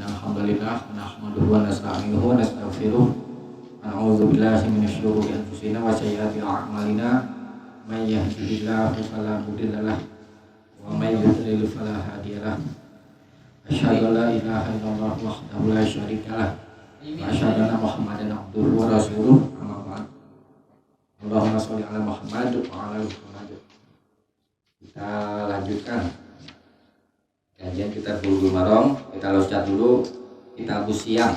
Alhamdulillah nahmaduhu wa nasta'inuhu wa nastaghfiruh wa na'udzu billahi minasy syururi anfusina wa sayyiati a'malina may yahdihillahu fala mudilla lahu wa may yudlil fala hadiya lahu asyhadu an la ilaha illallah wahdahu la syarika lahu wa asyhadu anna muhammadan abduhu wa rasuluh amma ba'd. Allahumma sholli ala Muhammad wa ala ali Muhammad. Kita lanjutkan kajian kitab Bulughul Maram. Kita lewat dulu kitab Siam,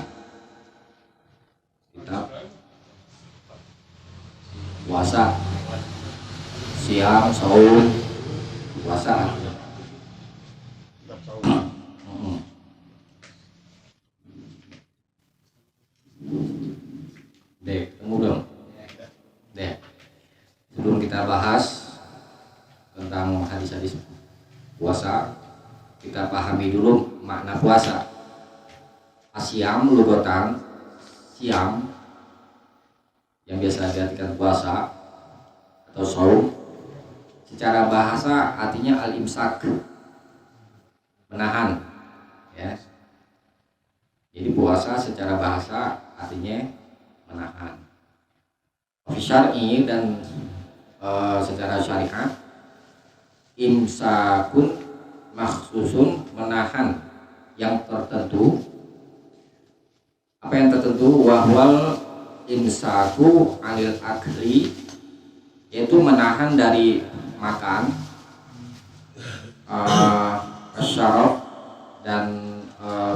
kitab puasa, siam, saum, puasa. Dek, temu dong. Dek, sebelum kita bahas tentang hadis-hadis puasa, kita pahami dulu makna puasa. Asyam lugotan, siam yang biasa diartikan puasa atau saum, secara bahasa artinya al-imsak, menahan, ya. Jadi puasa secara bahasa artinya menahan. Syar'i dan secara syariat, imsakun makhsusun, menahan yang tertentu. Apa yang tertentu? Wahwal imsaku anil akli, yaitu menahan dari makan, syarab dan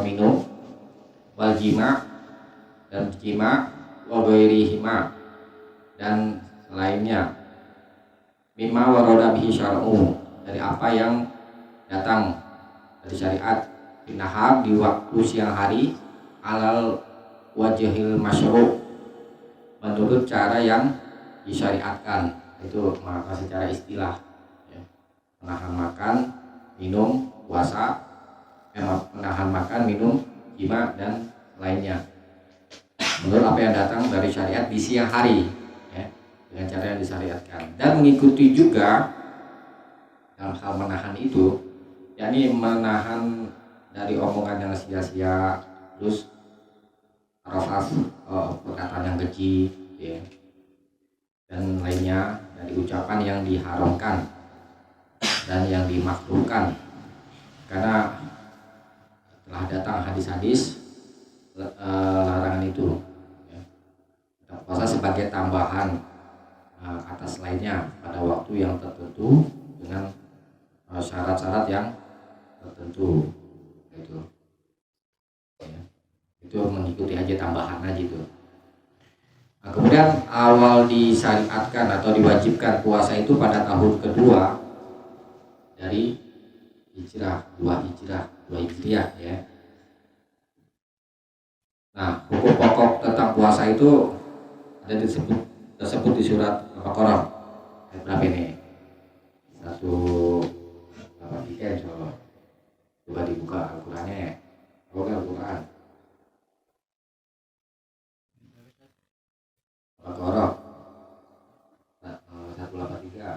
minum, wal jima dan jima, wa ghairihima dan lainnya, mimma warada bihi syar'u, dari apa yang datang dari syariat, binahar, di waktu siang hari, alal wajhil masyru', menurut cara yang disyariatkan. Itu maka secara istilah, ya. Menahan makan, minum, puasa, menahan makan, minum, jima dan lainnya, menurut apa yang datang dari syariat di siang hari, ya, dengan cara yang disyariatkan. Dan mengikuti juga dalam hal menahan itu, yakni menahan dari omongan yang sia-sia, terus rafas, perkataan yang keji, ya, dan lainnya, dari ucapan yang diharamkan dan yang dimakruhkan, karena telah datang hadis-hadis larangan itu, ya. Puasa sebagai tambahan atas lainnya pada waktu yang tertentu dengan syarat-syarat yang tertentu, gitu. Ya. Itu mengikuti aja, tambahan aja itu. Nah, kemudian awal disyariatkan atau diwajibkan puasa itu pada tahun kedua dari hijrah, dua hijriah, ya. Nah, hukum pokok tentang puasa itu ada tersebut di surat Al-Baqarah ayat berapa ini? 183, insyaallah. Coba dibuka Al-Qur'annya, ya. Buka Al-Qur'an. Al-Baqarah 183.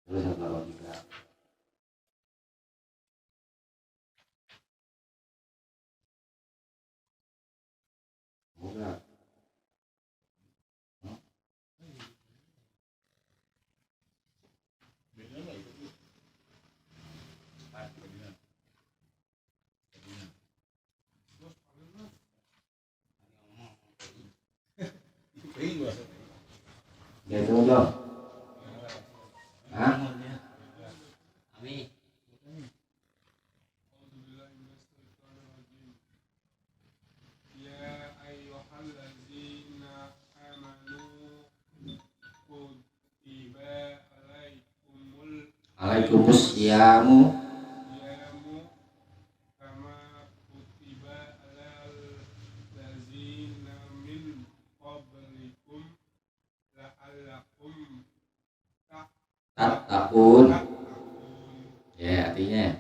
Terus 183. Buka. Ya tunggu dong. Hah? Amin. Ya ayyuhallazina amanu kutiba Alaikumus siyamu kama kutiba alal ladzina min qablikum la'allakum tattaqun. Ya, artinya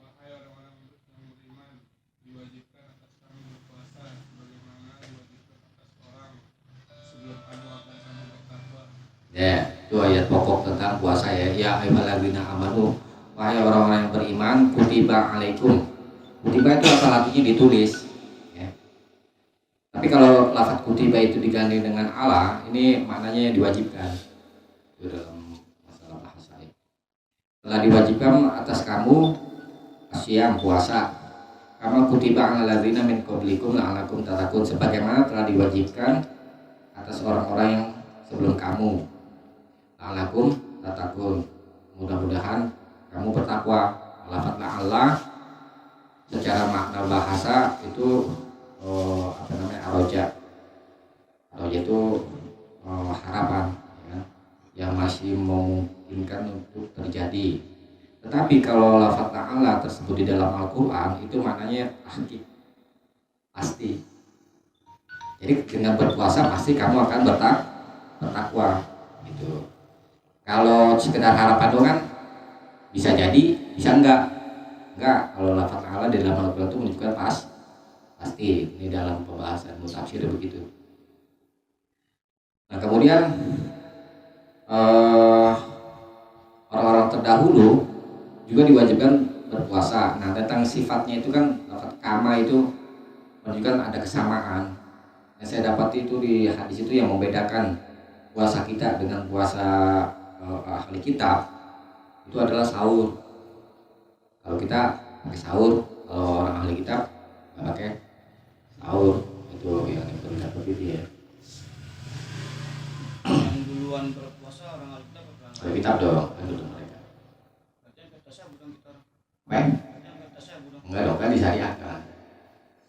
wahai orang-orang yang beriman, diwajibkan atas kamu berpuasa sebagaimana diwajibkan atas orang sebelum kamu akan kamu bertakwa. ya, itu ayat pokok tentang puasa, ya. Ya ayyuhalladzina amanu wahai orang-orang yang beriman, kutiba alaikum. Kutiba itu asal artinya ditulis, ya. Tapi kalau lafaz kutiba itu diganti dengan ala, ini maknanya yang diwajibkan. Itu dalam masalah bahasa ini. Telah diwajibkan atas kamu asyam puasa. Kama kutiba alal ladzina min qablikum la'allakum tattaqun, sebagaimana telah diwajibkan atas orang-orang yang sebelum kamu. La'allakum tattaqun. Mudah-mudahan kamu bertakwa. Lafaz la'alla secara makna bahasa itu aroja itu harapan, ya, yang masih memungkinkan untuk terjadi. Tetapi kalau lafaz ta'ala tersebut di dalam Al-Quran itu maknanya pasti. Jadi dengan berpuasa pasti kamu akan bertakwa gitu. Kalau sekedar harapan doang kan bisa jadi, bisa enggak. Kalau lafaz ta'ala di dalam Al-Quran itu menunjukkan pasti. Ini dalam pembahasan mutafsir begitu. Nah kemudian orang-orang terdahulu juga diwajibkan berpuasa. Nah tentang sifatnya itu kan lafaz kama itu menunjukkan ada kesamaan. Yang saya dapati itu di hadis itu yang membedakan puasa kita dengan puasa ahli kitab itu adalah sahur. Kalau kita pakai sahur, kalau orang ahli kitab nggak pakai sahur, itu yang berbeda begitu ya. Yang duluan berpuasa orang ahli kitab apa? Ahli kitab dong, kan dulu mereka. Berarti yang berpuasa bukan kita. Enggak dong, kan disyariatkan.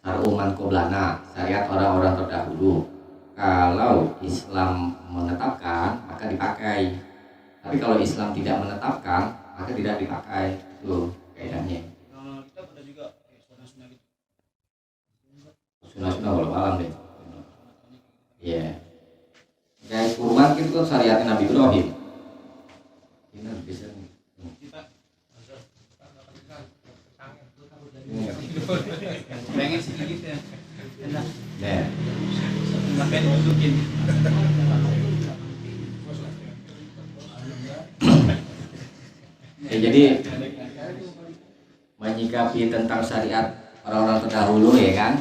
Saruman qoblana, syariat orang-orang terdahulu. Kalau Islam menetapkan, maka dipakai. Tapi kalau Islam tidak menetapkan, maka tidak dipakai. Tuh kaidahnya. Orang ahli kitab ada juga sunnah-sunnah gitu. Sunnah-sunnah walau alam deh. Iya. Kayak kurban itu kan syariatnya Nabi Ibrahim. Ini bisa nih. Pengen sih gitu ya. Enak. Nah, Sampai dibutuhin. jadi menyikapi tentang syariat orang-orang terdahulu ya kan,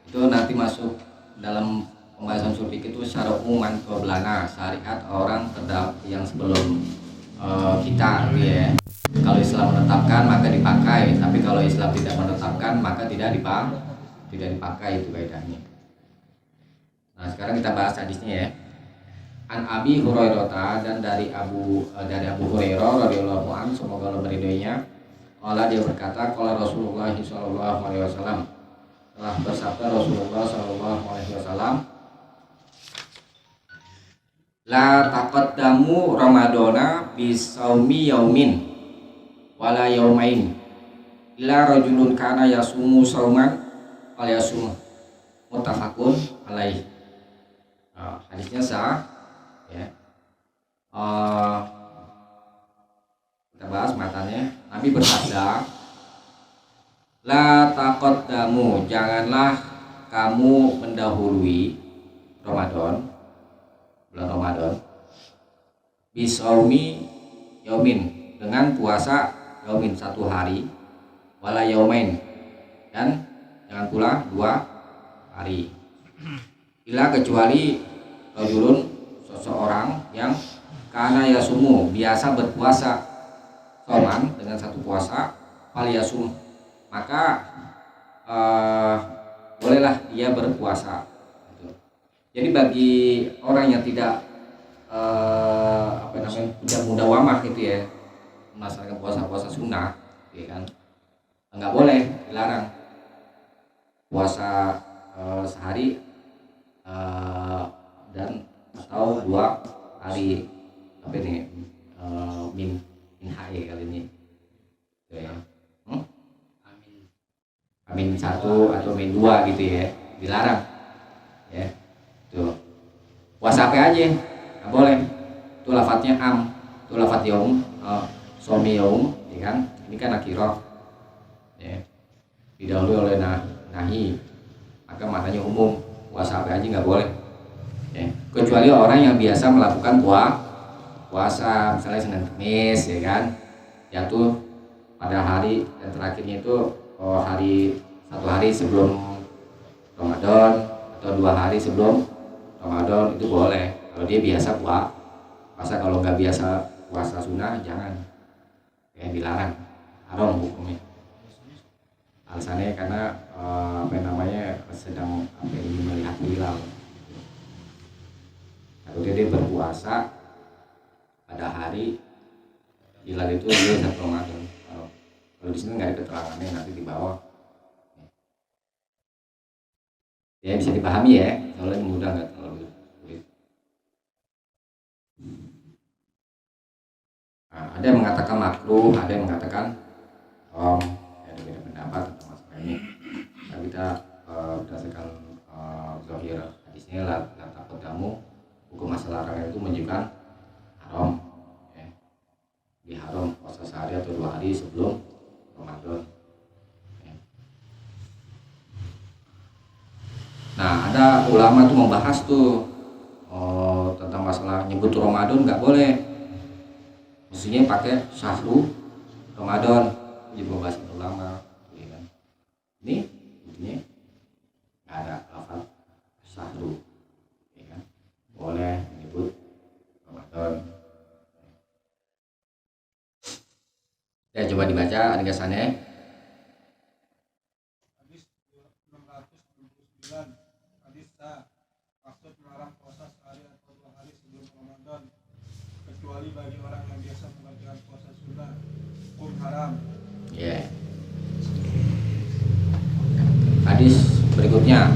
itu nanti masuk dalam pembahasan ushul fikih itu syara'uman qoblana, syariat orang terdahulu yang sebelum kita gitu ya. Kalau Islam menetapkan maka dipakai, tapi kalau Islam tidak menetapkan maka tidak dipakai, itu kaidahnya. Nah sekarang kita bahas hadisnya ya. An Abi Hurairah, dan dari Abu Hurairah radhiyallahu anhu, semoga Allah meridhoinya. Allah dia berkata, qala Rasulullah sallallahu alaihi wasallam, telah bersabda Rasulullah sallallahu alaihi wasallam, la taqaddamu ramadana bisaumi yaumin wala yaumain illa rajulun kana yasumu sauman wal yasum, muttafaqun alaih. Hadisnya sah ya. Kita bahas matanya. Nabi bersabda, la taqaddamu, janganlah kamu mendahului Ramadan, bulan Ramadan, bisaumi yaumin, dengan puasa yaumin, satu hari, wala yaumain, dan jangan pula 2 hari, illa kecuali rajulun, seseorang yang kana yasumu, biasa berpuasa, soman, dengan satu puasa, fal yasum, maka bolehlah dia berpuasa. Jadi bagi orang yang tidak tidak mudawamah gitu ya, melaksanakan puasa-puasa sunnah, ya kan, nggak boleh, dilarang puasa sehari dan atau 2 hari, apa ini min hae kali ini, ya. Amin 1 atau min 2 gitu ya, dilarang ya. Tuh puasa apa aja nggak boleh, itu lafadznya am, itu lafadz yaum, somi yaum, ya kan, ini kan nakirah ya, didahului oleh nahi, maka maknanya umum, puasa apa aja nggak boleh ya, kecuali orang yang biasa melakukan puasa, misalnya Senin Kamis ya kan, jatuh pada hari yang terakhirnya itu satu hari sebelum Ramadan atau 2 hari sebelum Ramadan itu boleh. Kalau dia biasa puasa, kalau nggak biasa puasa sunnah jangan, ya dilarang, haram hukumnya. Alasannya karena sedang ini melihat hilal. Kalau dia berpuasa pada hari hilal itu dia 1 Ramadan. Kalau di sini nggak ada keterangannya, nanti di bawah. Ya bisa dipahami ya, soalnya mudah, nggak terlalu sulit. Nah, ada yang mengatakan makruh, ada yang mengatakan ya beda pendapat tentang masalah ini. Nah, kita berdasarkan zahir hadisnya la taqaddamu, hukum masalah larangan itu menunjukkan haram, ya. Diharam puasa sehari atau 2 hari sebelum Ramadan. Ya. Nah, ada ulama tuh membahas tuh tentang masalah nyebut Ramadan nggak boleh. Mestinya pakai syahrul Ramadan. Jadi membahas ulama, ya kan. Ini intinya nggak ada lafaz syahrul, ya kan. Boleh menyebut Ramadan. Ya coba dibaca ringkasannya. Hadis 669. Hadis sa, maksud melarang puasa sehari atau 2 hari sebelum Ramadan kecuali bagi orang yang biasa mengerjakan puasa sunnah, hukum haram. Ya. Hadis berikutnya,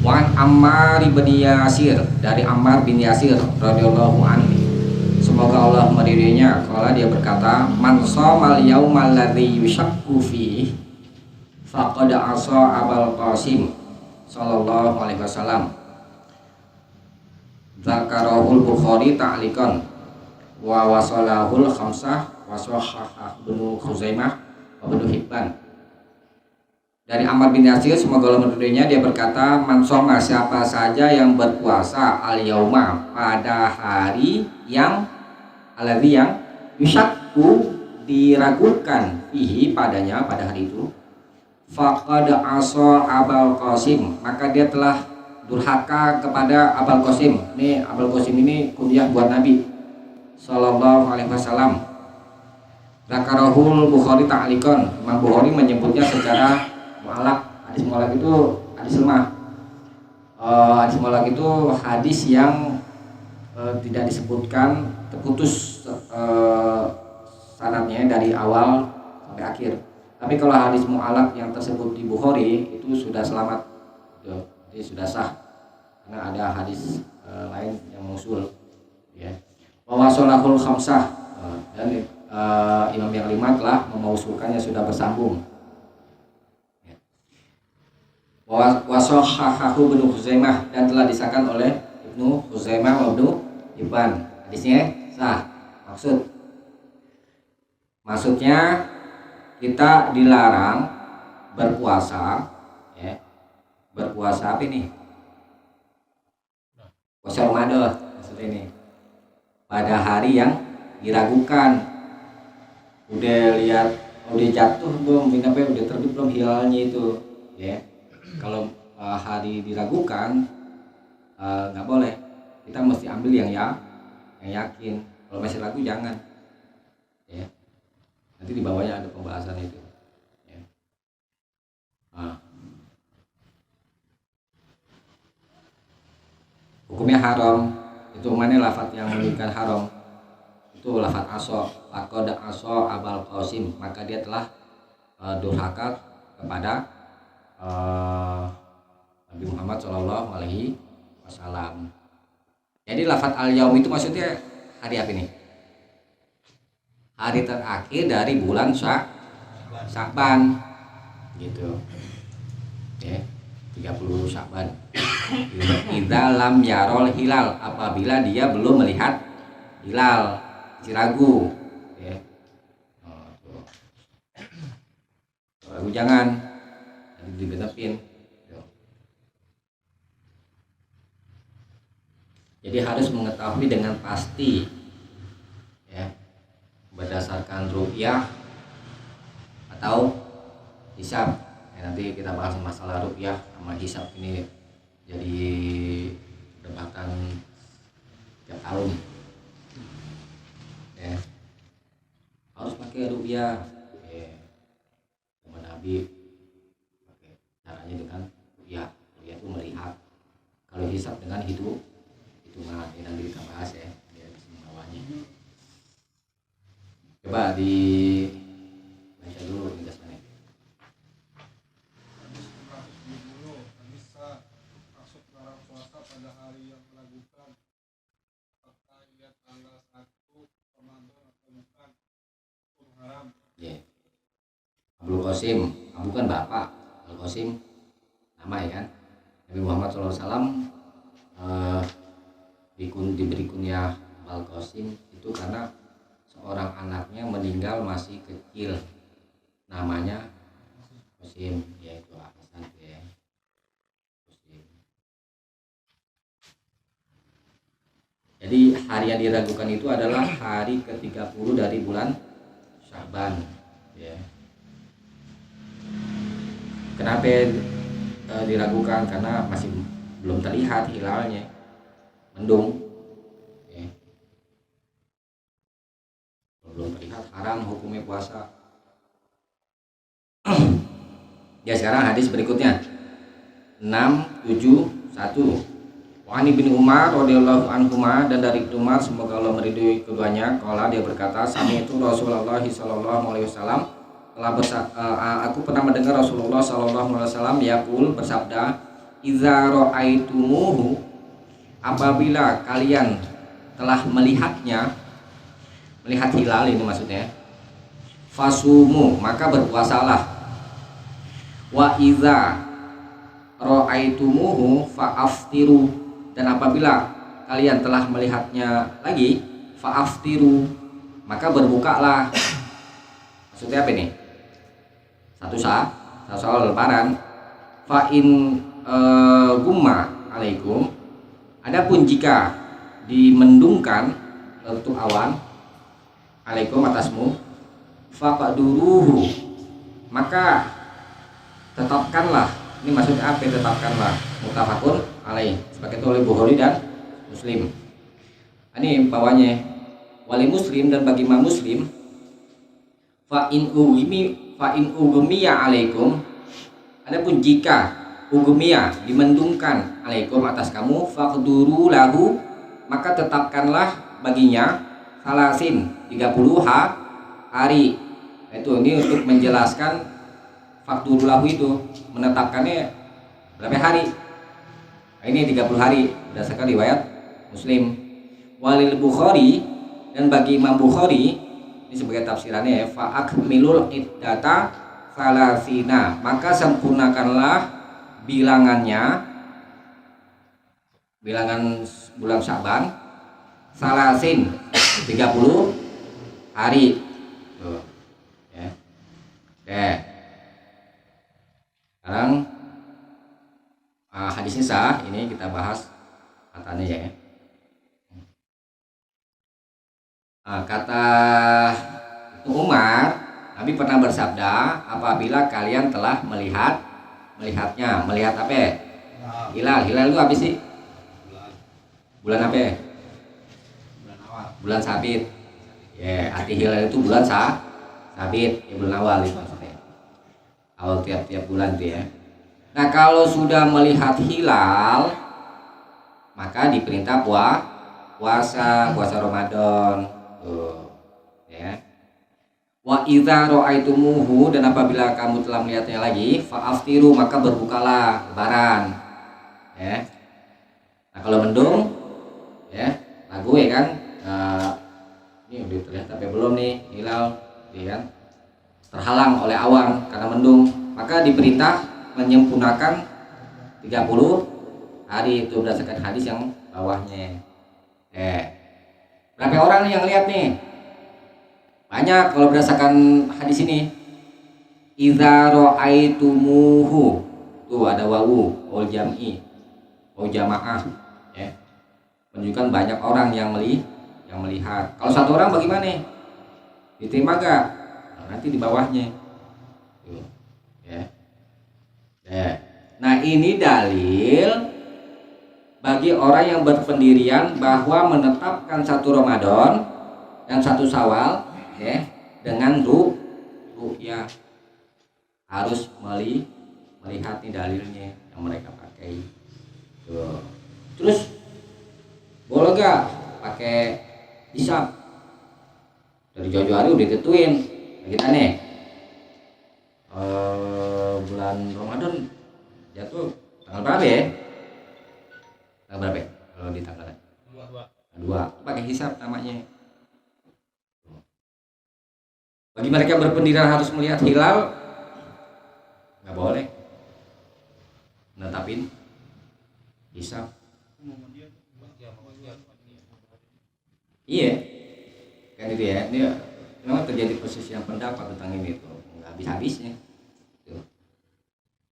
Wan Ammar bin Yasir, dari Ammar bin Yasir radhiyallahu anhu, semoga Allah meridhoinya, kalau dia berkata, man shamal yaumal ladzi yushakku fi faqad asa Abul Qasim sallallahu alaihi wasallam. Zakarahul Bukhari ta'liqan wa wasalahul khamsah wa sahhahu Ibnu Khuzaimah wa Ibnu Hibban. Dari Ammar bin Yasir, semoga Allah meridhoinya, dia berkata, man shoma, siapa saja yang berpuasa al yauma, pada hari yang alladzi yang yusyakku, diragukan, fihi, padanya, pada hari itu, faqad asa Abul Qasim, maka dia telah durhaka kepada Abul Qasim. Ini Abul Qasim ini kunyah buat Nabi sallallahu alaihi wasallam. Zakarahul Bukhari ta'liqan, Imam Bukhari menyebutnya secara mu'allaq. Hadis mu'allaq itu hadis lemah. Hadis mu'allaq itu hadis yang tidak disebutkan, terputus sanadnya dari awal sampai akhir. Tapi kalau hadis mu'allaq yang tersebut di Bukhari itu sudah selamat, jadi sudah sah, karena ada hadis lain yang mausul, ya. Wa wasalahul khamsah, dan imam yang 5 telah memausulkannya, sudah bersambung. Wa sahhahu Ibnu Khuzaimah, dan telah disahkan oleh Ibnu Khuzaimah wa Ibnu Hibban. Hadisnya sah. Maksudnya kita dilarang berpuasa, ya. Berpuasa apa ini? Puasa Ramadan maksudnya ini. Pada hari yang diragukan. Udah lihat, udah jatuh belum, udah terbit belum hilalnya itu, ya. Kalau hari diragukan nggak boleh. Kita mesti ambil yang yakin. Kalau masih ragu jangan, ya. Nanti di bawahnya ada pembahasan itu, ya. Hukumnya haram itu mana lafaz yang menunjukkan haram itu lafaz aso, faqad aso Abul Qasim, maka dia telah durhaka kepada Nabi Muhammad Shallallahu Alaihi Wasallam. Jadi lafaz al-yaum itu maksudnya hari apa ini? Hari terakhir dari bulan Sya'ban, gitu, ya, 30 Sya'ban. Idza lam yarol hilal, apabila dia belum melihat hilal, masih ragu, ya. Ragu jangan, nanti dibenepin. Jadi harus mengetahui dengan pasti, ya, berdasarkan berdasarkan ru'yah atau hisab. Nanti kita bahas masalah ru'yah sama hisab ini jadi perdebatan tiap tahun. Ya. Harus pakai ru'yah. Sama Nabi pakai caranya dengan ru'yah. Ru'yah itu melihat. Kalau hisab dengan hitungan. Ini nanti kita bahas ya. Coba di baca dulu penjelasannya. Hadis 670 hadis maksud melarang puasa pada hari yang meragukan apakah ia tanggal 1 Ramadan atau bukan, hukum haram. Yeah. Abdul Qasim, Abu kan bapak, Abdul Qasim nama ya kan. Nabi Muhammad SAW diberi kunyah Abdul Qasim itu karena seorang anaknya meninggal masih kecil, namanya Qasim, yaitu Hasan ya. Qasim. Jadi hari yang diragukan itu adalah hari ke-30 dari bulan Sya'ban ya. Kenapa diragukan? Karena masih belum terlihat hilalnya, mendung. Belum terlihat, haram hukumnya puasa. Ya, sekarang hadis berikutnya 671. Wa ani bin Umar radhiyallahu anhuma, dan dari Umar semoga Allah meridhoi keduanya, qala dia berkata, sami'tu Rasulullah sallallahu alaihi wasallam, aku pernah mendengar Rasulullah sallallahu alaihi wasallam yaqul, bersabda, idza ra'aitumuhu, apabila kalian telah melihatnya, melihat hilal ini maksudnya, fasumu, maka berpuasalah. Wa idza ra'aitumuhu fa'aftiru, dan apabila kalian telah melihatnya lagi, fa'aftiru, maka berbukalah. Maksudnya apa ini? Satu soal lebaran. Fa'in gumma alaikum, adapun jika dimendungkan untuk awan alaikum atasmu, faqaduruhu, maka tetapkanlah. Ini maksudnya apa? Tetapkanlah. Muttafaqun alaih, sebagai oleh Bukhari dan Muslim. Ini bawahnya wali Muslim, dan bagi Imam Muslim, fa in ugumiya alaikum, adapun jika ugumiya dimendungkan alaikum atas kamu, faqduru lahu, maka tetapkanlah baginya salasin 30 hari. Itu ini untuk menjelaskan faktur lahu itu menetapkannya berapa hari. Ini 30 hari berdasarkan riwayat Muslim. Walil Bukhari, dan bagi Imam Bukhari ini sebagai tafsirannya, fa'akmilul iddata salasina, maka sempurnakanlah bilangan bulan Sya'ban salasin 30 hari. Tuh. Ya. Oke. Sekarang hadis sah ini kita bahas katanya ya. Kata Umar, Nabi pernah bersabda, apabila kalian telah melihatnya, melihat apa? Hilal itu apa sih? Bulan apa? Bulan awal. Bulan sabit. Ya, arti hilal itu bulan sabit, ya, bulan awal itu maksudnya. Awal tiap bulan tuh ya. Nah, kalau sudah melihat hilal, maka diperintah puasa Ramadan. Tuh, ya. Wa idza ra'aitumuhu, dan apabila kamu telah melihatnya lagi, fa'aftiru, maka berbukalah lebaran. Ya. Nah, kalau mendung, ya, lagu ya kan. Ini udah terlihat tapi belum nih hilal, ya kan? Terhalang oleh awan karena mendung, maka diperintah menyempurnakan 30 hari. Itu berdasarkan hadis yang bawahnya. Berapa orang nih yang lihat nih? Banyak kalau berdasarkan hadis ini. Idza ra'aitumuhu, tuh ada wawu, wal jam'i, wawu jamaah, ya. Menunjukkan banyak orang yang melihat. Kalau satu orang bagaimana? diterima gak? Nah, nanti di bawahnya tuh, ya. Nah ini dalil bagi orang yang berpendirian bahwa menetapkan 1 Ramadan dan 1 Syawal ya dengan ru'yah, harus melihat nih dalilnya yang mereka pakai tuh. Terus boleh gak pakai hisab? Dari jauh-jauh hari udah ditentuin kita nih bulan Ramadan jatuh tanggal berapa ya? Tanggal berapa ya? Kalau di tanggal 2 pakai hisab namanya. Bagi mereka berpendirian harus melihat hilal, nggak boleh netapin hisab. Iya kan itu ya, ini memang terjadi perselisihan pendapat tentang ini tuh, nggak habis-habisnya tuh.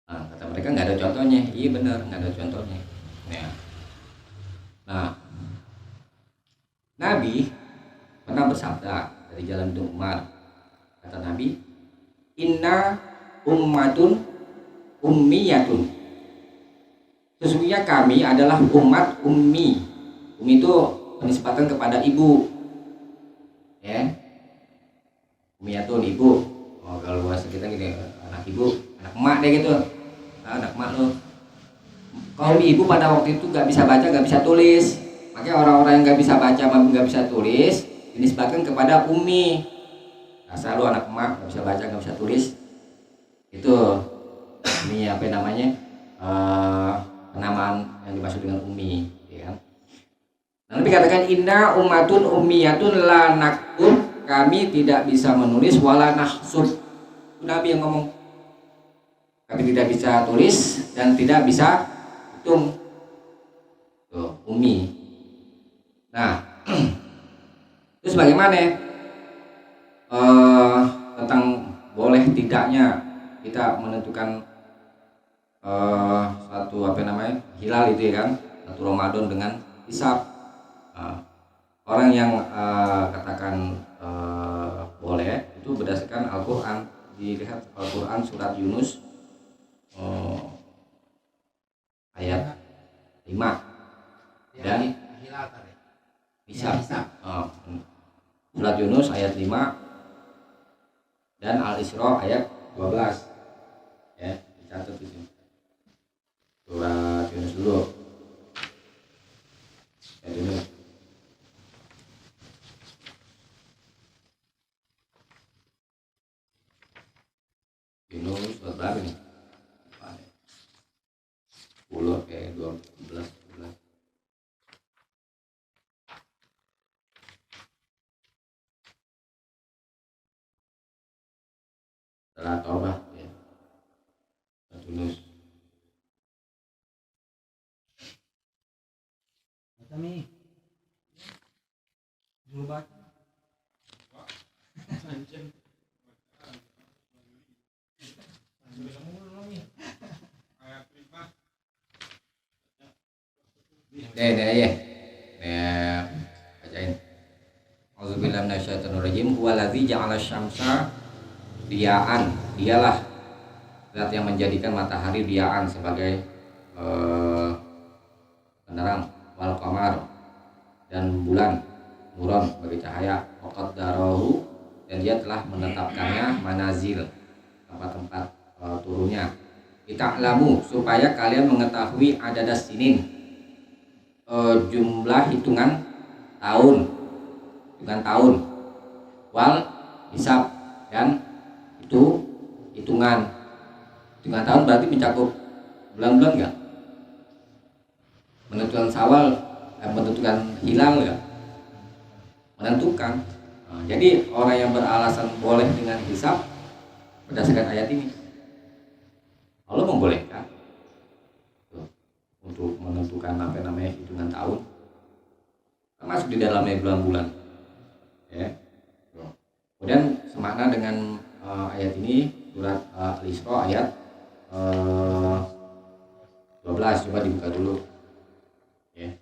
Nah, kata mereka nggak ada contohnya. Iya benar, nggak ada contohnya ya. Nah, Nabi pernah bersabda dari jalan Umar, kata Nabi, inna ummatun ummiyatun, sesungguhnya kami adalah umat ummi. Ummi itu penisbatan kepada ibu ya, ummiyatun ibu. Kalau bahasa kita gini, anak ibu, anak emak deh gitu. Anak emak lo. Kaum ibu pada waktu itu gak bisa baca, gak bisa tulis. Makanya orang-orang yang gak bisa baca, gak bisa tulis dinisbatkan kepada ummi. Asal lu anak emak gak bisa baca, gak bisa tulis, itu ini apa namanya, penamaan yang dimaksud dengan ummi ya kan? Nah, Nabi katakan inna ummatun ummiyatun la naktub, kami tidak bisa menulis wala nahsub. Itu Nabi yang ngomong, kami tidak bisa tulis dan tidak bisa hitung. Tuh, ummi. Nah terus bagaimana tentang boleh tidaknya kita menentukan satu apa namanya hilal itu ya kan, 1 Ramadan dengan hisab. Orang yang katakan boleh itu berdasarkan Al-Quran. Dilihat Al-Quran surat Yunus ayat 5 dan hisab. Surat Yunus ayat 5 dan Al-Isra ayat 12 ya, dicatat itu. Surat Yunus dulu. Ayat Yunus. Yunus surat berapa nih? 10 kayak 12. Setelah Taubah ya. Yunus. Kami dulu baca. Ya. Bacain. Auzubillahi minasyaitonirrajim. Huwallazi ja'ala syamsa diya'an. Dialah zat yang menjadikan matahari diya'an sebagai penerang, wal qamar dan bulan nuron sebagai cahaya, waqad darahu, dan dia telah menetapkannya manazil, tempat-tempat turunnya. Ita'lamu, supaya kalian mengetahui adadas sinin, jumlah hitungan tahun, wal hisab, dan itu hitungan tahun berarti mencakup bulan-bulan enggak? Menentukan Syawal, menentukan hilal enggak? Menentukan. Nah, jadi orang yang beralasan boleh dengan hisab berdasarkan ayat ini, Allah membolehkan untuk menentukan apa namanya hitungan tahun, termasuk di dalamnya bulan-bulan ya. Kemudian semakna dengan ayat ini surat Al-Isra ayat 12. Coba dibuka dulu ya.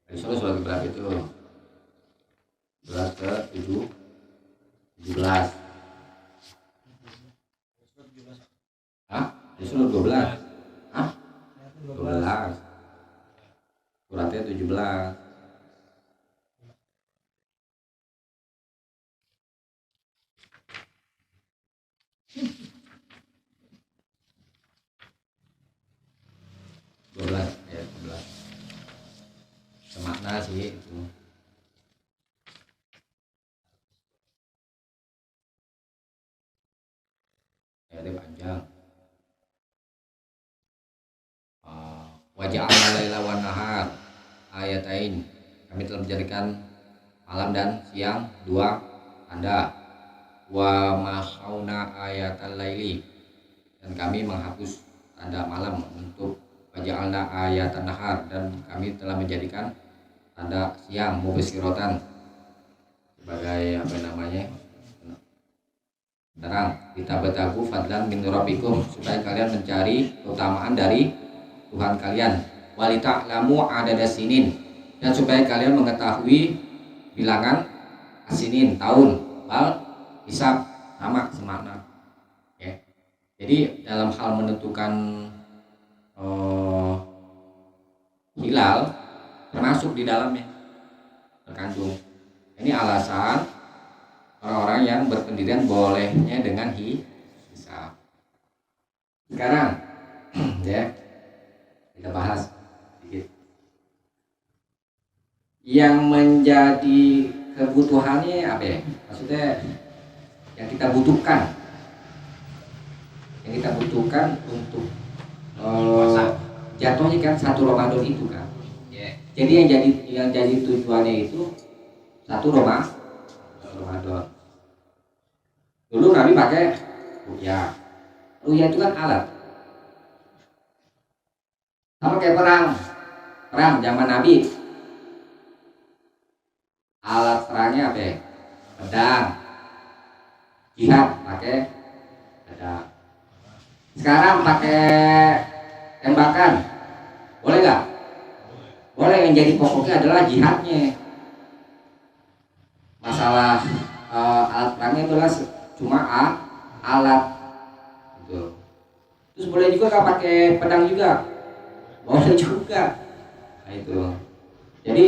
Al-Isra surat berapa itu? Surat ke-7 17. Hah? Justru 12. Hah? 12. Suratnya 17. Ayat 12. Semakna sih itu. Ayatnya panjang. Waja'alna laila wan nahar ayatain. Kami telah menjadikan malam dan siang dua tanda. Wa mahauna ayatal laili, dan kami menghapus tanda malam untuk waja'alna ayatan nahar, dan kami telah menjadikan tanda siang mubsyiratan sebagai apa namanya? Terang. Kita betagu fadlan min rabbikum, supaya kalian mencari keutamaan dari Tuhan kalian. Walita'lamu adada sinin, dan supaya kalian mengetahui bilangan asinin tahun. Wal hisab, sama semakna. Ya. Jadi dalam hal menentukan hilal termasuk di dalamnya terkandung. Ini alasan orang-orang yang berpendirian bolehnya dengan hisab. Sekarang ya kita bahas sedikit yang menjadi kebutuhannya apa ya? Maksudnya yang kita butuhkan untuk jatuhnya kan 1 Ramadan itu kan. Jadi yang jadi tujuannya itu 1 Ramadan. Dulu kami pakai ruya. Ruya itu kan alat. Sama kayak perang zaman Nabi. Alat perangnya apa ya? Pedang. Jihad pakai pedang. Sekarang pakai tembakan. Boleh nggak? Boleh. Yang jadi pokoknya adalah jihadnya. Masalah alat perangnya itulah cuma alat gitu. Terus boleh juga nggak pakai pedang juga? Boleh juga. Nah, itu. Jadi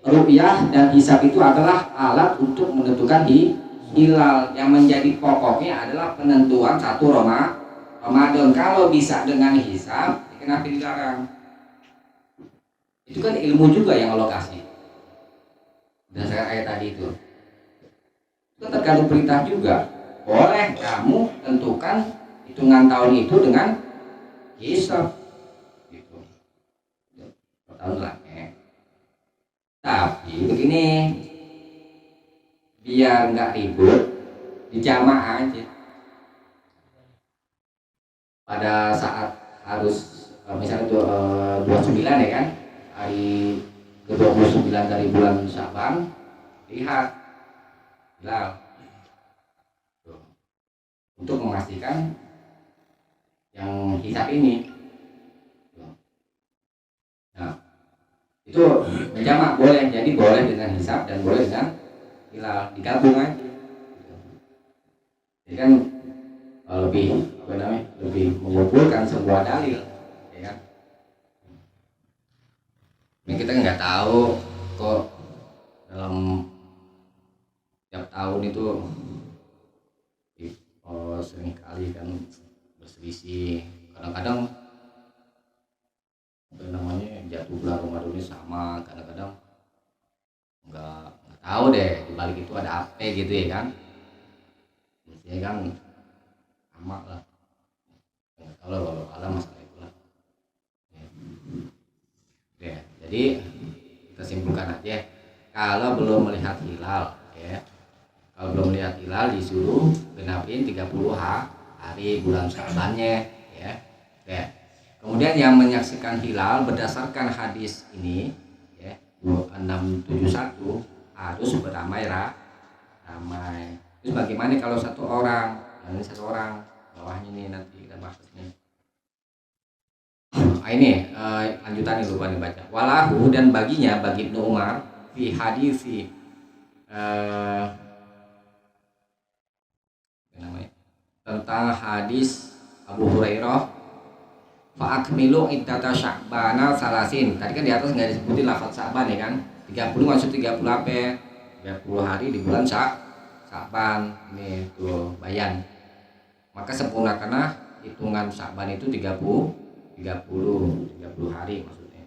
ru'yah dan hisab itu adalah alat untuk menentukan hilal. Yang menjadi pokoknya adalah penentuan 1 Ramadan. Kalau bisa dengan hisab, kenapa dilarang? Itu kan ilmu juga yang Allah kasih. Berdasarkan ayat tadi itu tergantung perintah juga. Boleh kamu tentukan hitungan tahun itu dengan hisab gitu. Tahun lah ya. Tapi begini, biar nggak ribut, dijamaah aja. Pada saat harus misalnya 29 ya kan, hari ke-29 dari bulan Syaban, lihat hilal untuk memastikan yang hisab ini. Nah, itu menjamak boleh, jadi boleh dengan hisab dan boleh dengan hilal, digabung aja. Jadi kan lebih mengumpulkan sebuah dalil, ya kan? Ini kita nggak tahu kok dalam tiap tahun itu sering kali kan berselisih. Kadang-kadang apa namanya jatuh bulan Ramadan ini sama, kadang-kadang nggak tahu deh dibalik itu ada apa gitu ya kan. Biasanya kan sama lah, nggak tahu lah kalau kalah masalah itu lah ya. Jadi kita simpulkan aja, kalau belum melihat hilal ya, kalau belum melihat hilal disuruh genapin 30 hari bulan Syabannya ya. Kemudian yang menyaksikan hilal berdasarkan hadis ini ya 671 harus ramai. Terus bagaimana kalau 1 orang? Ini 1 orang, bawahnya nih nanti kita bahas nih. Ini lanjutan yang lupa dibaca. Walahu, dan baginya, bagi Ibnu Umar, fi hadisi tentang hadis Abu Hurairah fa'akmilu iddata sya'bana salasin. Tadi kan di atas nggak disebutin lafaz Sya'ban ya kan. 30 maksud 30 apa? 30 hari di bulan Sya'ban. Ini tuh bayan. Maka sempurnakanlah hitungan Sya'ban itu 30 hari maksudnya.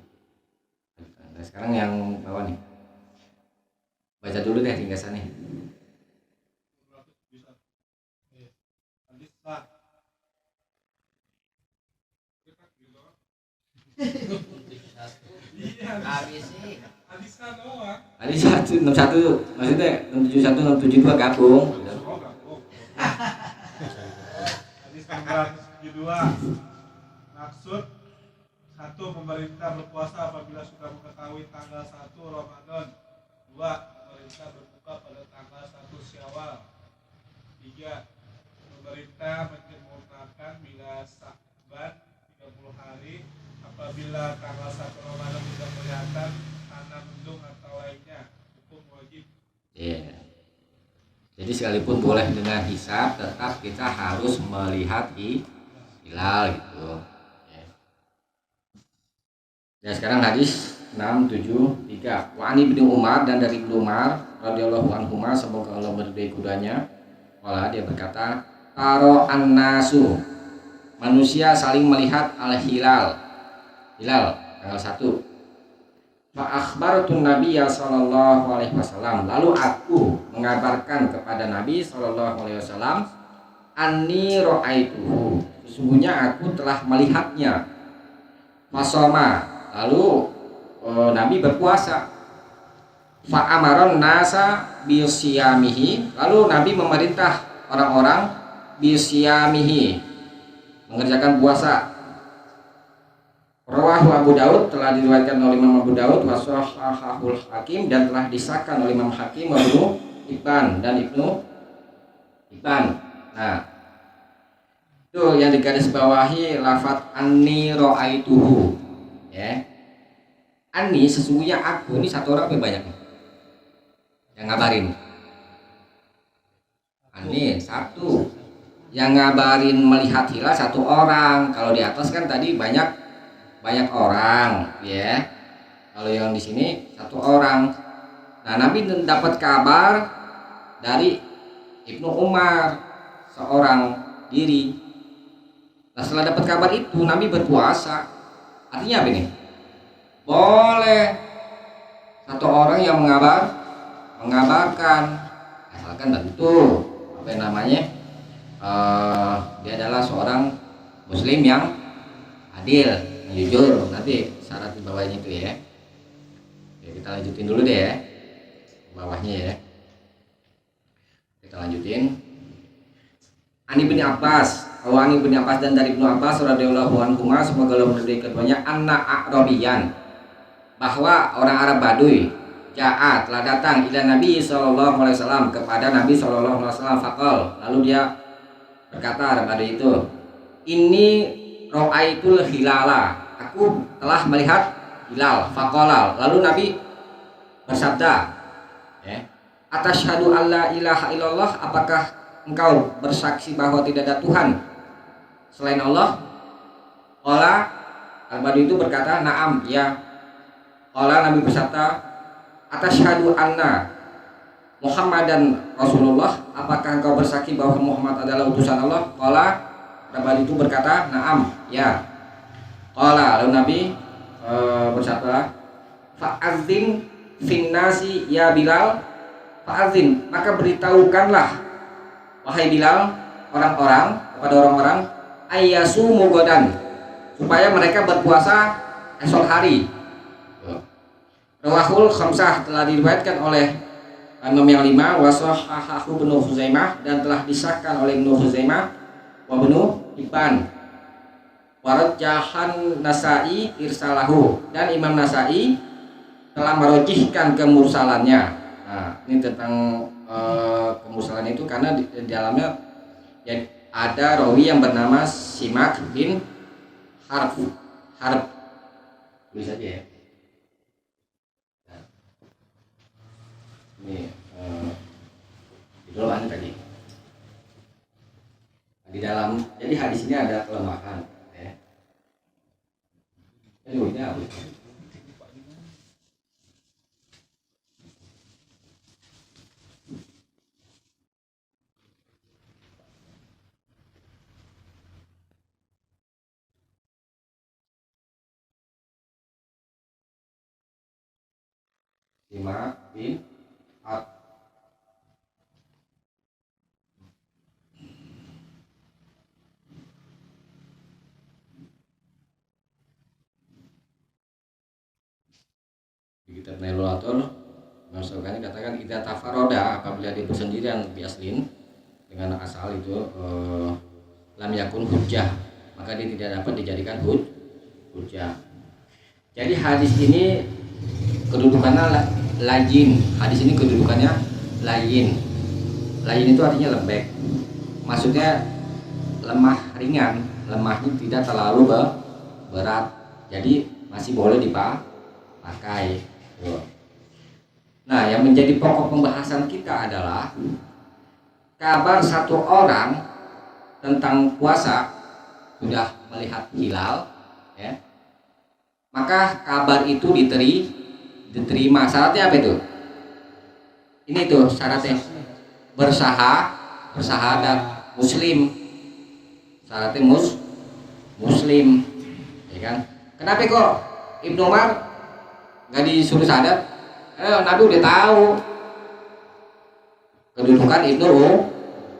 Nah, sekarang yang bawah nih. Baca dulu deh ringkasannya. Hadis sah. Iya, Habis sih. hadis sah doang. Hadis 161 maksudnya 671 672 gabung. Oh, gabung. Hadis nomor 172. Maksud 1. Pemerintah berpuasa apabila sudah mengetahui tanggal 1 Ramadan. 2. Pemerintah berbuka pada tanggal 1 Syawal. 3. Pemerintah menyempurnakan bila Sya'ban 30 hari apabila tanggal 1 Ramadan tidak kelihatan karena mendung atau lainnya. Hukum wajib. Iya. Jadi sekalipun boleh dengan hisab, tetap kita harus melihat hilal gitu. Ya, sekarang hadis 673. Wa ani bin Umar, dan dari Ibnu Umar radhiyallahu anhuma, semoga Allah meridai kudanya. Wala, dia berkata, taro an-nasu, manusia saling melihat al-hilal tanggal 1. Fa akhbartu Nabiya sallallahu alaihi wasallam, lalu aku mengabarkan kepada Nabi sallallahu alaihi wasallam, anni ra'aituhu, sesungguhnya aku telah melihatnya. Fasoma, lalu Nabi berpuasa. Fa amaron nasa bisiyamihi, lalu Nabi memerintah orang-orang bisiyamihi, mengerjakan puasa. Rawahu Abu Daud, telah diriwayatkan oleh Imam Abu Daud, wa shahahul Hakim, dan telah disahkan oleh Imam Hakim, wa Ibnu Hibban dan Ibnu Hibban. Nah, itu yang digarisbawahi lafaz anni ra'aituhu. Ya. Anni, sesungguhnya aku, ini satu orang apa banyak nih yang ngabarin? Anni satu. Yang ngabarin melihat hilal satu orang. Kalau di atas kan tadi banyak orang, ya. Kalau yang di sini satu orang. Nah, Nabi dapat kabar dari Ibnu Umar, seorang diri. Nah, setelah dapat kabar itu Nabi berpuasa. Artinya apa ini? Boleh satu orang yang mengabarkan, asalkan tentu apa yang namanya dia adalah seorang muslim yang adil, jujur. Nanti syarat di bawahnya itu ya. Oke, kita lanjutin dulu deh ya, bawahnya ya. Kita lanjutin. Ani bin Abbas, Ani bin Abbas, dan dari Ibnu Abbas radhiyallahu anhu, semoga Allah meridai keduanya, anna a'rabiyan, bahwa orang Arab Baduy, ja'a, telah datang ila Nabi sallallahu alaihi wasallam, kepada Nabi sallallahu alaihi wasallam, faqal, lalu dia berkata, Arab Baduy itu, ini ra'aitul hilala, aku telah melihat hilal. Faqala, lalu Nabi bersabda, ya, atasyhadu alla ilaha illallah, apakah engkau bersaksi bahwa tidak ada Tuhan selain Allah? Qala, Al-Badu itu berkata, na'am, ya. Qala, Nabi bersabda, atasyhadu anna Muhammadan Rasulullah, apakah engkau bersaksi bahwa Muhammad adalah utusan Allah? Qala, Al-Badu itu berkata, na'am, ya. Qala, lalu Nabi bersabda, fa'adzin finnasi ya Bilal, fa'adzin, maka beritahukanlah wahai Bilal, kepada orang-orang, ayyasumu godan, supaya mereka berpuasa esok hari. Rawahul khamsah, telah diriwayatkan oleh Imam yang 5, wa shahahahu Ibnu Khuzaimah, dan telah disahkan oleh Ibnu Khuzaimah, wa Ibnu Hibban. Warajjahan Nasai irsalahu, dan Imam Nasai telah merojihkan kemursalannya. Nah, ini tentang kemursalan itu karena di dalamnya ya, ada rawi yang bernama Simak bin Harb. Tulis aja ya. Nah, ini itu loh tadi di dalam. Jadi hadis ini ada kelemahan. Ya. Ini apa? Simak bin Ab. Di kitab Nailul Autor Imam Syaukani katakan idza tafaroda, apabila dia bersendirian biaslin dengan asal itu lam yakun hujjah, maka dia tidak dapat dijadikan hujjah. Jadi hadis ini kedudukannya layin. Hadis ini kedudukannya layin. Layin itu artinya lembek. Maksudnya lemah ringan, lemahnya tidak terlalu berat. Jadi masih boleh dipakai. Nah, yang menjadi pokok pembahasan kita adalah kabar satu orang tentang puasa sudah melihat hilal, ya. Maka kabar itu diterima. Syaratnya apa itu? Ini tuh syaratnya bersahadat muslim. Syaratnya muslim, ya kan? Kenapa kok Ibnu Umar nggak disuruh syahadat? Nabi udah tahu kedudukan Ibnu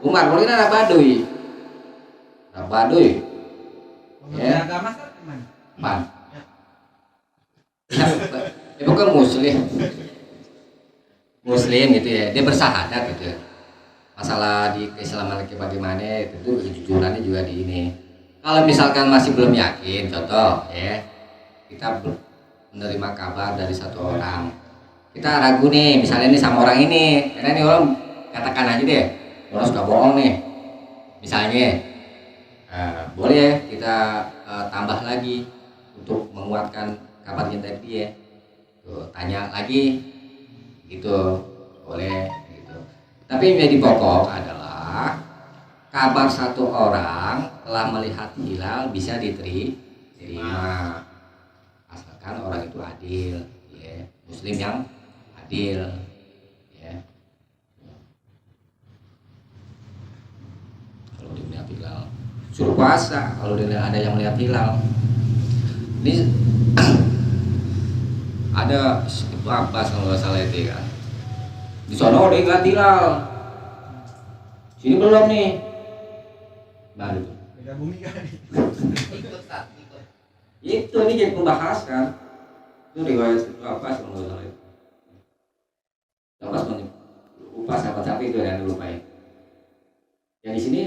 Umar. Mungkin ada Baduy. Ya. Agama kan Man. Itu kan muslim gitu ya, dia bersahadat gitu ya. Masalah di keislaman bagaimana itu kejujurannya juga di ini. Kalau misalkan masih belum yakin, contoh ya, kita menerima kabar dari satu orang, kita ragu nih, misalnya nih sama orang ini, karena ini orang katakan aja deh, orang suka bohong nih, misalnya, boleh kita tambah lagi untuk menguatkan kabarnya dari dia. Tuh, tanya lagi, gitu, boleh, gitu. Tapi yang jadi pokok adalah kabar satu orang telah melihat hilal bisa diterima, asalkan orang itu adil, ya, muslim yang adil, ya. Kalau dia melihat hilal, suruh puasa. Kalau dia ada yang melihat hilal, ini ada itu apa kalau nggak salah itu kan, di sono dia ngeliat hilal, sini belum nih. Nah itu beda bumi kan. Itu ini jadi pembahasan. Itu riwayat itu apa kalau nggak salah itu. Lepas lupa siapa itu yang lupa ya. Yang di sini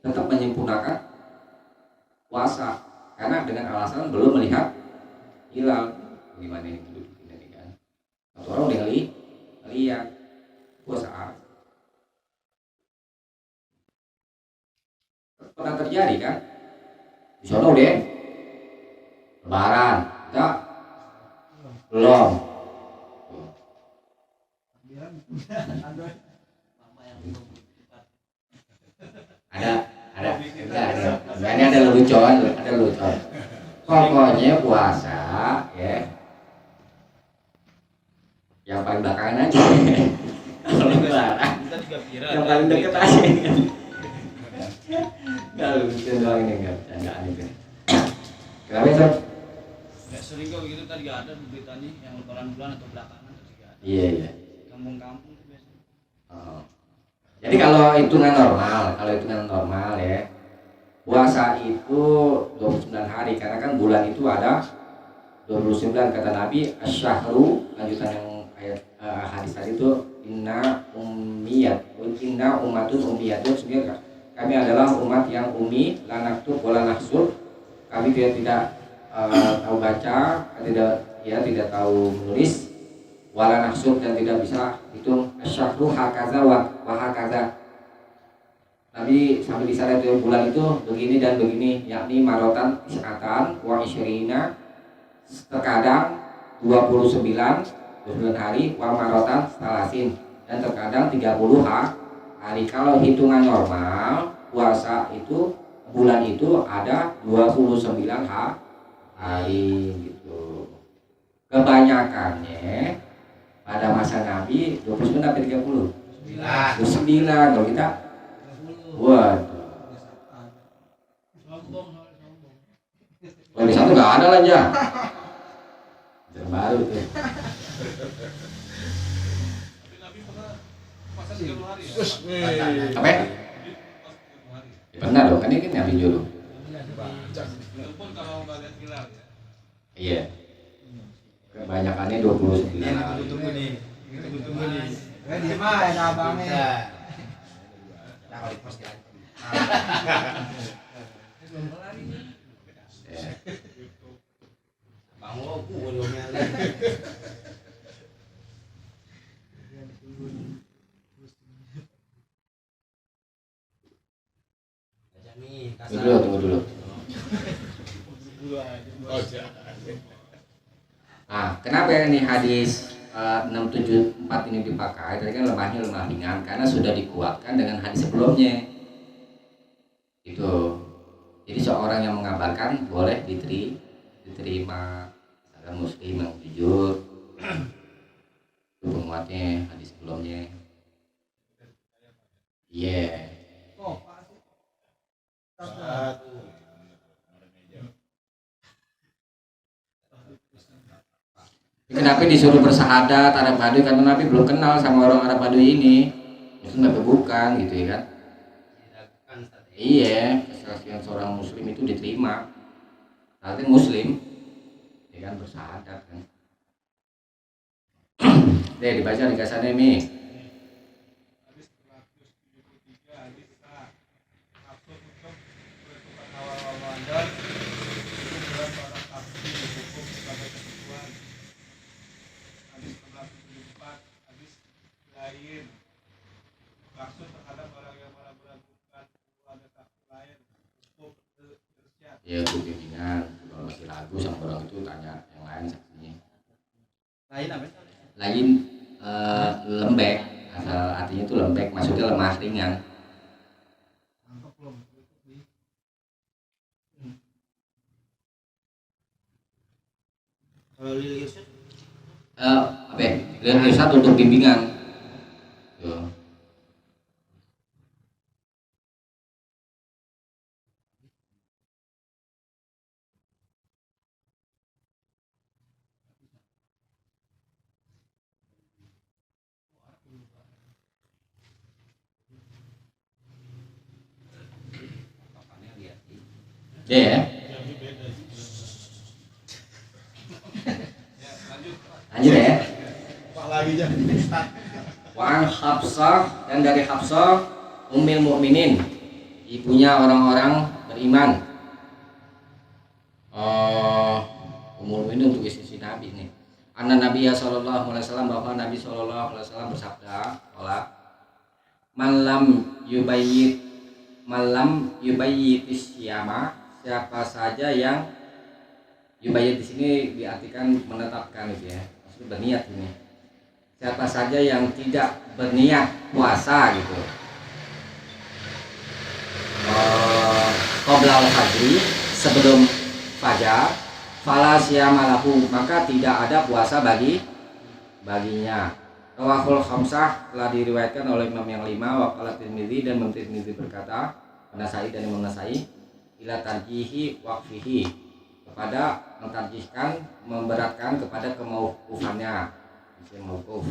tetap menyempurnakan puasa karena dengan alasan belum melihat hilal. Gimana ini kan? Satu orang udah lihat puasa. Pernah terjadi kan? Di sana udah lebaran, enggak? Belum. Ini ada lelucon. Pokoknya puasa, ya. Yang paling belakangan aja. Kalau lebaran, yang paling deket aja. Kalau lucu doang ini enggak bercandaan itu. Kenapa itu? Ya sering kok begitu, tadi gak ada beritanya yang lebaran bulan atau belakangan tadi gak ada. Iya. Kampung-kampung tuh biasanya. Oh. Jadi kalau hitungan normal ya, puasa itu 29 hari karena kan bulan itu ada 29 kata Nabi asyhru, lanjutan yang ayat hadis tadi itu inna ummatun ummiyatun, sebenarnya kami adalah umat yang ummi, la naktub wala nahsub, kami tidak tahu baca, tidak tahu menulis, wala nahsub, dan tidak bisa hitung asyhru hakaza wa hakaza. Nabi sampai di sana itu bulan itu begini dan begini, yakni marotan tis'atan wa isyirina, terkadang 29 hari, wa marotan salasin, dan terkadang 30 hari. Kalau hitungan normal puasa itu bulan itu ada 29 hari gitu. Kebanyakannya pada masa Nabi 29 sampai 30. 29 kalau kita. Waduh. Kalau di satu nggak ada lah ya. Baru tuh. Tapi Nabi pernah puasa 30 hari ya? Apa? Pernah dong, kan ini kan Nabi dulu. Itu pun kalau nggak lihat hilal ya. Iya. Kebanyakannya 29 hari. Tunggu nih. Dia mah ada abangnya. Tunggu dulu. Nah, kenapa ini hadis 674 ini dipakai? Tadi kan lemahnya lemah ringan karena sudah dikuatkan dengan hadis sebelumnya. Itu. Jadi seorang yang mengabarkan boleh diterima misalkan muslim yang jujur. Itu penguatnya hadis sebelumnya. Iya. Kenapa disuruh bersahadat Arab Baduy? Karena Nabi belum kenal sama orang Arab Baduy ini. Itu Nabi bukan gitu ya kan? Iya, kesaksian seorang muslim itu diterima. Artinya muslim, ya kan bersahadat kan. Deh dibaca di kasannya Mi. Hadis 173 hadis maksud untuk menentukan awal Ramadan itu bulan para saksi hukum sebagai ketentuan. Hadis 174 hadis lain maksud terhadap orang yang meragukan ada saksi lain hukum tersiap. Ya itu bimbingan. Kalau masih ragu sama orang itu tanya yang lain saksinya. Lain apa? Lain lembek, asal artinya itu lembek, maksudnya lemah ringan. Kalau lil irsyad Apa ya? Lil irsyad untuk bimbingan. Tuh. Ya. Lanjut ya. Wan Hafsah, dan dari Hafsah Ummul Mukminin, ibunya orang-orang beriman. Ummul Mukminin untuk istri Nabi nih. Anna Nabi sallallahu alaihi wasallam, bahwa Nabi sallallahu alaihi wasallam bersabda, malam yubayyit isyama, siapa saja yang yubayyit di sini diartikan menetapkan gitu ya. Maksudnya berniat ini. Siapa saja yang tidak berniat puasa gitu. Qabla al-fajri, sebelum fajar, fala siyama lahu, maka tidak ada puasa baginya. Rawahul khamsah, telah diriwayatkan oleh Imam yang 5, wa qala Tirmidzi, dan Imam Tirmidzi berkata, Nasai dan Imam Nasai, ila tarjihi waqfihi, kepada mentarjihkan, memberatkan kepada kemauqufannya, mauquf.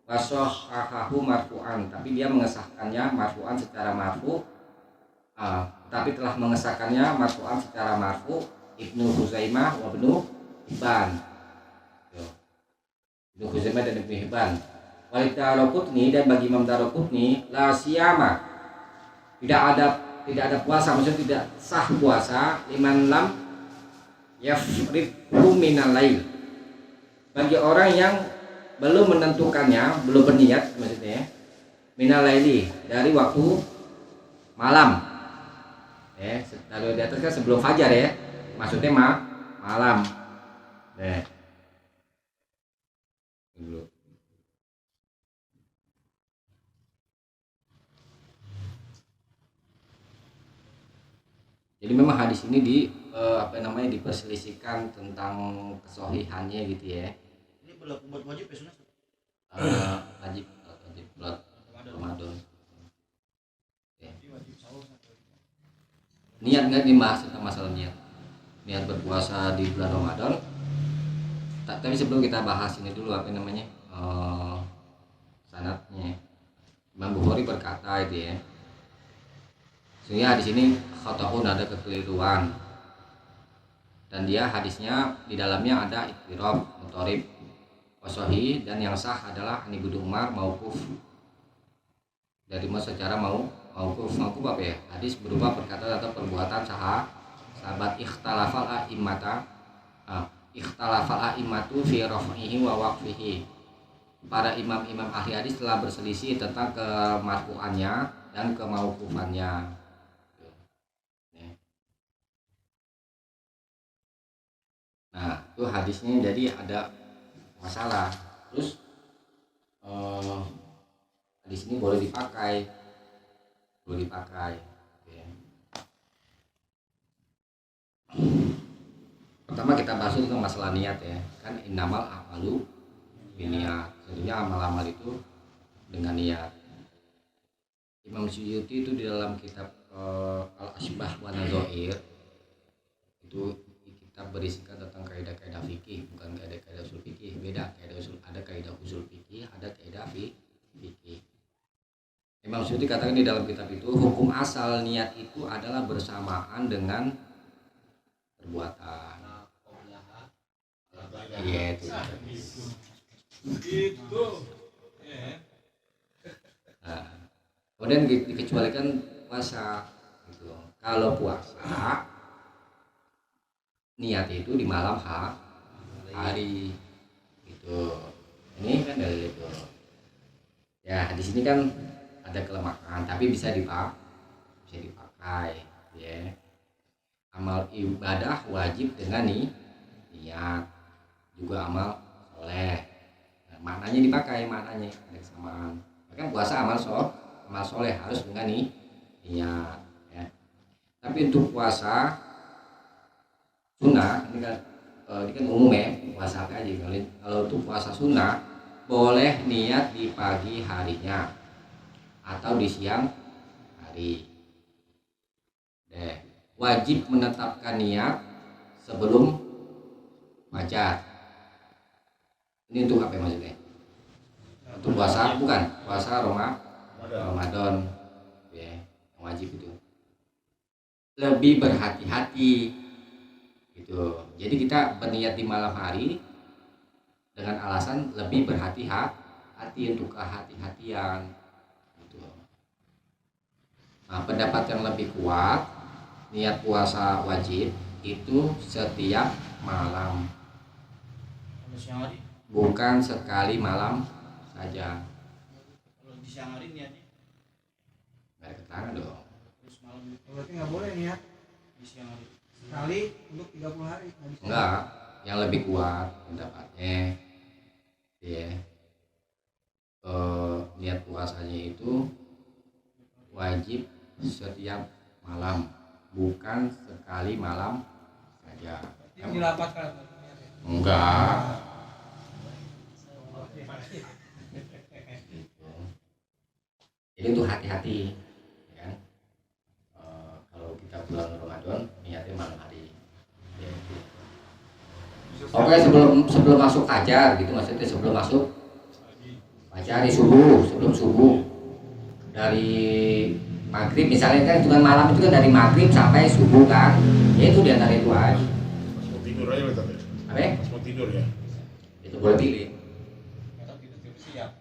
Washahahu marfu'an, tapi dia mengesahkannya marfu'an secara marfu', tapi telah mengesahkannya marfu'an secara marfu' Ibnu Huzaimah wa Ibnu Hibban. Ibnu Huzaimah dan Ibnu Hibban. Walid Daraqutni, dan bagi Imam Daraqutni, la siyama, tidak ada puasa, maksudnya tidak sah puasa, liman lam yafriqu minal lail, bagi orang yang belum menentukannya, belum berniat maksudnya minal laili, dari waktu malam ya, lalu di atas kan sebelum fajar ya, maksudnya malam deh dulu. Jadi memang hadis ini diperselisihkan tentang kesohihannya gitu ya. Ini berlaku buat wajib ya sunat? Wajib bulan Ramadan. Wajib sahur. Niat nggak dibahas tentang masalah niat berpuasa di bulan Ramadan. Tapi sebelum kita bahas ini dulu sanadnya. Imam Bukhari berkata itu ya. Sehingga di sini khata'un, ada kekeliruan. Dan dia hadisnya di dalamnya ada ittirab, mutarib, wasohi, dan yang sah adalah Ibnu Umar mauquf. Dari secara mauquf apa ya? Hadis berupa perkataan atau perbuatan sahabat ikhtalafal a'immatu fi raf'ihi wa waqfihi. Para imam-imam ahli hadis telah berselisih tentang kemarfu'annya dan kemauqufannya. Nah, itu hadisnya jadi ada masalah. Terus hadis ini boleh dipakai. Ya. Pertama kita bahas tentang masalah niat ya. Kan innamal a'malu binniyat. Sebenarnya amal-amal itu dengan niat. Imam Suyuti itu di dalam kitab Al-Asbah wa Nadzair itu berisikan tentang kaidah-kaidah fikih, bukan kaidah-kaidah usul fikih. Beda, ada kaidah usul fikih, ada kaidah fikih. Imam Suyuti katakan di dalam kitab itu, hukum asal niat itu adalah bersamaan dengan perbuatan. Iya itu. Nah, kemudian dikecualikan puasa gitu. Kalau puasa niat itu di malam hari gitu. Ini kan dalil itu ya. Di sini kan ada kelemahan tapi bisa dipakai ya. Amal ibadah wajib dengan niat, juga amal soleh. Nah, maknanya dipakai, maknanya ada kesamaan. Kan puasa amal soleh harus dengan niat ya. Tapi untuk puasa sunnah ini kan umum ya, puasa apa aja. Kalau untuk puasa sunnah boleh niat di pagi harinya atau di siang hari. Wajib menetapkan niat sebelum fajar. Ini untuk apa maksudnya? Untuk puasa, bukan puasa Ramadan ya, yang wajib itu. Lebih berhati-hati gitu. Jadi kita berniat di malam hari dengan alasan lebih berhati-hati, untuk kehati-hatian gitu. Nah, pendapat yang lebih kuat, niat puasa wajib itu setiap malam, bukan sekali malam saja. Kalau di siang hari niatnya Nggak ada keterangan dong. terus malam Berarti nggak boleh niat di siang hari. sekali untuk 30 hari. Enggak, yang lebih kuat pendapatnya ya. Niat puasanya itu wajib setiap malam, bukan sekali malam saja. Yang dirapatkan niatnya. Enggak. Jadi untuk hati-hati kan. Kalau kita bulan Ramadan niatnya malam hari ya. Oke, sebelum masuk fajar gitu, maksudnya sebelum masuk fajar, hari subuh, sebelum subuh, dari maghrib misalnya kan, hitungan malam itu kan dari maghrib sampai subuh kan, ya itu diantara itu aja. Pas mau tidur aja lah tapi. Apa? Pas mau tidur ya. Itu boleh pilih. Siap.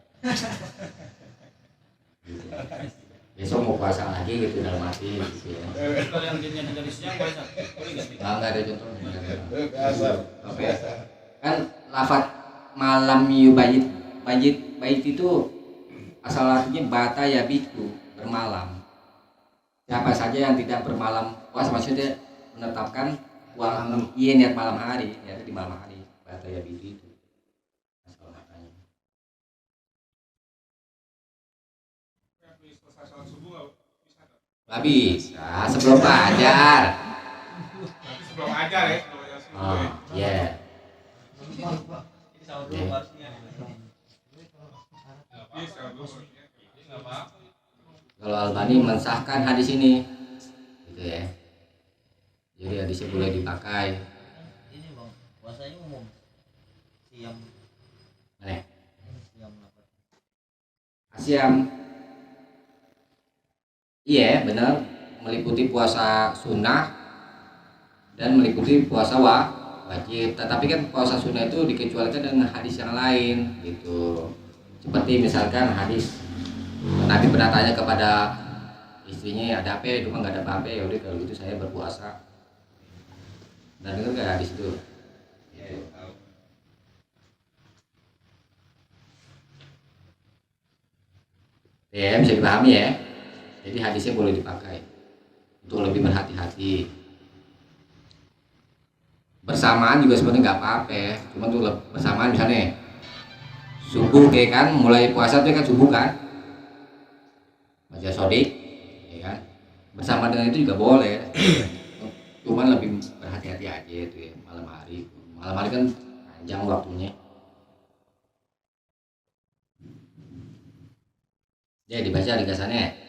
Gitu. Besok mau puasa lagi gitu dalam hati gitu ya. Kalau yang diniatkan dari siang boleh nggak? Nggak ada contohnya. Asal. Apa ya? Kan lafaz malam yubayit, bait itu asal artinya bata yabitu, bermalam. Siapa saja yang tidak bermalam puasa, maksudnya menetapkan niat malam hari, ya di malam hari, bata yabitu itu asal maknanya. Selesai sholat subuh nggak bisa. Nggak bisa sebelum fajar. ajar ya namanya subuh Oh, ya. iya. Ini sahur dulu Iya. harusnya. Bisa dulu. Nggak apa-apa. Kalau Albani mensahkan hadis ini, gitu ya. Jadi hadisnya boleh dipakai. Ini bang, puasanya umum. Siam, Mana? siam apa? Asyam. Iya, benar. Meliputi puasa sunnah dan meliputi puasa wajib. Tetapi kan puasa sunnah itu dikecualikan dengan hadis yang lain, gitu. Seperti misalkan hadis Nabi pernah tanya kepada istrinya, ada apa ya? Itu mah nggak ada apa-apa, ya udah kalau gitu saya berpuasa. Dan dengar nggak hadis itu? Gitu. Ya, bisa dipahami ya. Jadi hadisnya boleh dipakai untuk lebih berhati-hati. Bersamaan juga sebenarnya nggak apa-apa ya. Cuma tuh bersamaan misalnya subuh kayak kan, mulai puasa tuh kan subuh kan, baca sodik, ya kan. Bersama dengan itu juga boleh. Cuman lebih berhati-hati aja itu ya malam hari. Malam hari kan panjang waktunya. Ya dibaca ringkasannya.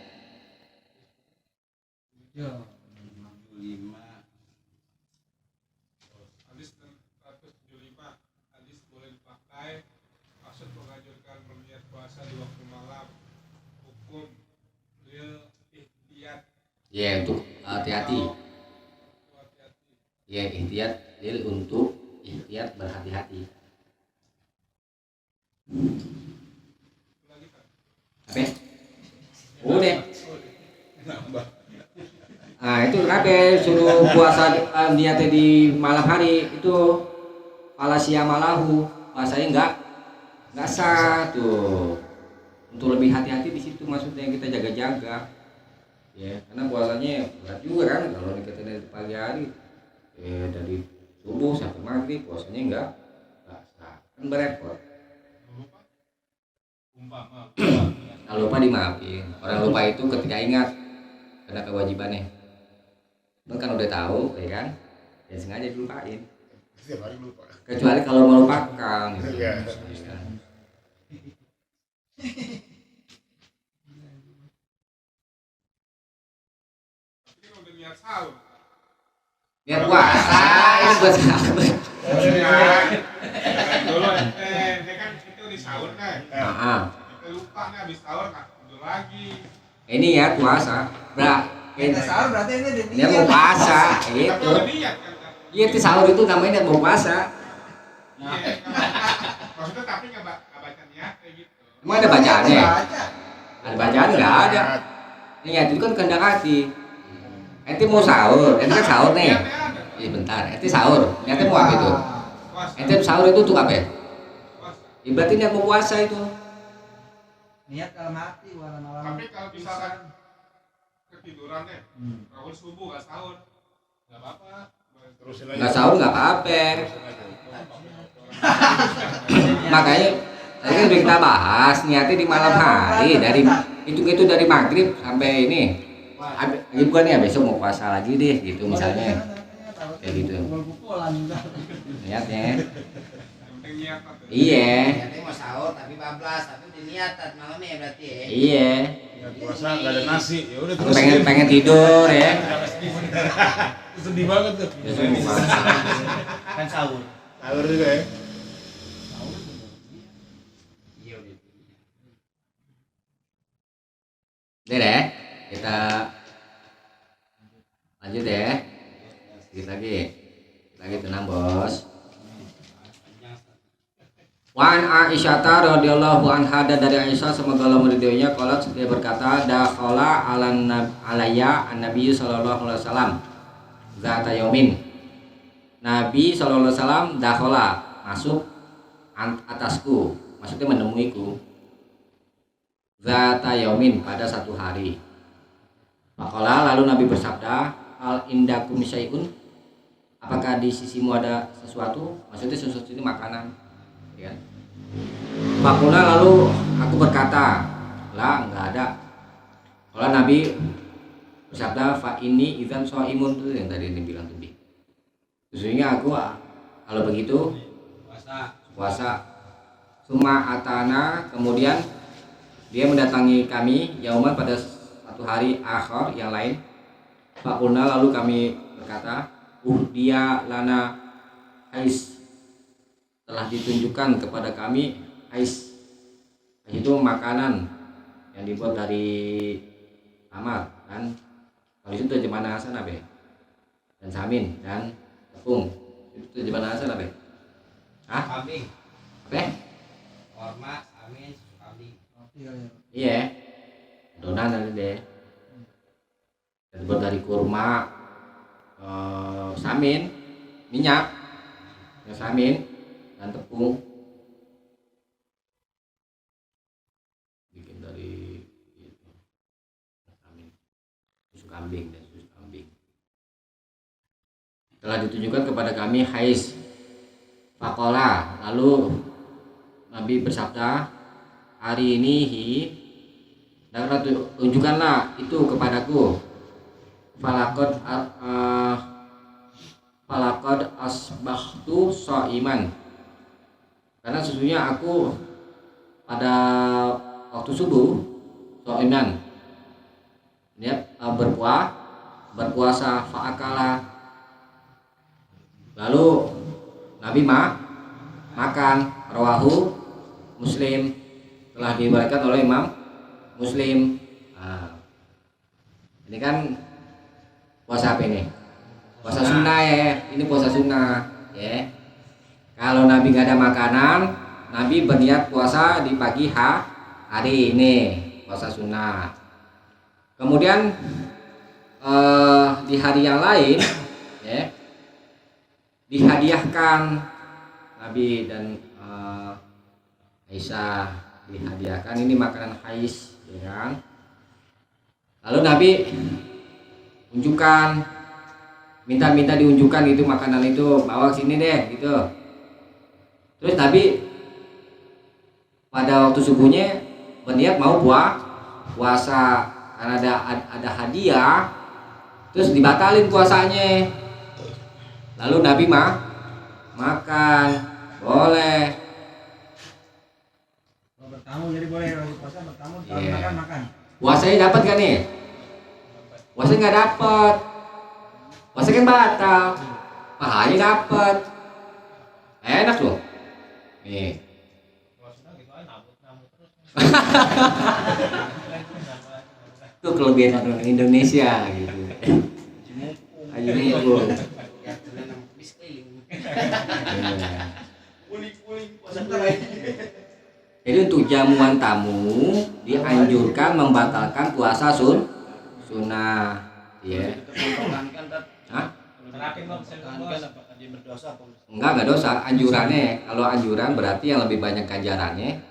Hadis 175. Hadis boleh dipakai. Maksud menganjurkan berniat puasa di waktu malam. Hukum lil ihtiyat. Ya untuk hati-hati. Kalau hati-hati. Ya ihtiyat lil untuk ihtiyat berhati-hati. Lagi kan? Apa? Udah. Nah itu kenapa suruh puasa niatnya di malam hari itu falasia malahu, puasanya nggak sah tuh. Untuk lebih hati-hati di situ maksudnya kita jaga-jaga. Ya, karena puasanya berat juga kan kalau kita dari pagi hari dari subuh sampai maghrib puasanya nggak sah. Kan berepot. Umpama. Kalau lupa dimaafin. Orang lupa itu ketika ingat karena kewajibannya. Lu kan udah tahu, ya kan? Ya sengaja dilupain. Setiap hari lupa. Kecuali kalau melupakan gitu. Iya. Ya kan? Tapi kan udah niat sahur. Biar puasa itu buat sahur. Dulu dia kan itu di sahur kan. Nah, Kita lupa nih habis sahur kan tidur lagi. ini ya puasa. Kita sahur berarti ini udah Dia mau puasa Tapi gitu. udah niat kan. Iya itu sahur itu namanya mau puasa. Iya. Maksudnya tapi nggak baca niat kayak gitu. Emang ada bacaannya? Baca. Ada bacaan nggak ada. Niat itu kan kehendak hati. Ente mau sahur, ente kan sahur nih. Niatnya ada. Iya bentar, ente sahur. Niatnya mau apa itu? Puasa. Ente sahur itu untuk apa ya? Puasa. Ya, berarti niat mau puasa itu. Niat kalau mati warna malam. Tapi kalau misalkan ketiduran deh, bangun subuh nggak sahur, nggak apa-apa. Terusin aja. Nggak sahur nggak apa-apa. Makanya tadi kan udah kita bahas niatnya di malam hari dari itu dari maghrib sampai ini. Bukan ya besok mau puasa lagi deh gitu misalnya. Kayak gitu. Niatnya. Yang penting niat tuh. Iya. Niatnya mau sahur tapi bablas, tapi udah niatan malamnya berarti ya. Iya. Ingat puasa nggak ada nasi, ya udah Aku terus. pengen tidur ya. Sedih banget tuh. Besok mau puasa. Kan sahur. Sahur juga ya. Iya udah. Udah deh, kita lanjut deh. Sedikit lagi tenang bos. Wan Aisyah radhiyallahu anha dari Aisyah semoga Allah meridhoinya qalat dia berkata dakhala alayya an-nabiy sallallahu alaihi wasallam zata yaumin. Nabi sallallahu alaihi wasallam dakhala masuk atasku, maksudnya menemuiku. Zata yaumin pada satu hari. Maka lalu Nabi bersabda, al indakum syai'un? Apakah di sisimu ada sesuatu? Maksudnya sesuatu ini makanan, ya. Makuna lalu aku berkata, lah nggak ada. Kalau Nabi bersabda, fa ini idzan shaimun itu yang tadi ini bilang tadi. Sesungguhnya aku kalau begitu puasa. Summa atana, kemudian dia mendatangi kami yauman pada satu hari akhir yang lain. Fakulna, lalu kami berkata, dia lana ais, telah ditunjukkan kepada kami ais. Itu makanan yang dibuat dari tamar kan. Kalau itu terjemahan asal apa? Dan samin dan tepung. Itu terjemahan asal apa? Hah? Kambing. Apa? Korma, amin, kambing. Iya. Adonan ada deh. Terbuat dari kurma, samin, minyak, ya samin dan tepung. Bikin dari itu, samin, susu kambing dan susu kambing. Telah ditunjukkan kepada kami hais. Fakola, lalu Nabi bersabda, hari ini dan tunjukkanlah itu kepadaku. Falakod asbahtu shaiman, karena sesungguhnya aku pada waktu subuh shaiman, ya, berpuasa faakala. Lalu Nabi makan. Rawahu Muslim, telah diriwayatkan oleh Imam Muslim. Nah, ini kan puasa apa ini? Puasa sunnah ya. Ini puasa sunnah ya. Kalau Nabi nggak ada makanan, Nabi berniat puasa di pagi hari ini, puasa sunnah. Kemudian di hari yang lain ya, dihadiahkan Nabi dan Aisyah, dihadiahkan ini makanan hais, ya kan? Lalu Nabi unjukkan, minta diunjukkan itu makanan itu, bawa sini deh gitu. Terus Nabi pada waktu subuhnya berniat mau puasa karena ada hadiah, terus dibatalin puasanya. Lalu Nabi makan, boleh. Bertamu jadi boleh kalau puasa bertamu kalau Yeah. makan. Puasanya dapat kan nih? Puasanya nggak dapat. Puasa kan batal. Pahalanya dapat. Enak loh. Nih. Itu kelebihan orang Indonesia gitu. Ayo mumpung. Ya, tenan bis keliling. Jadi untuk jamuan tamu dianjurkan membatalkan puasa sunnah, ya. Hah? Enggak dosa. Anjurannya, kalau anjuran berarti yang lebih banyak ganjarannya.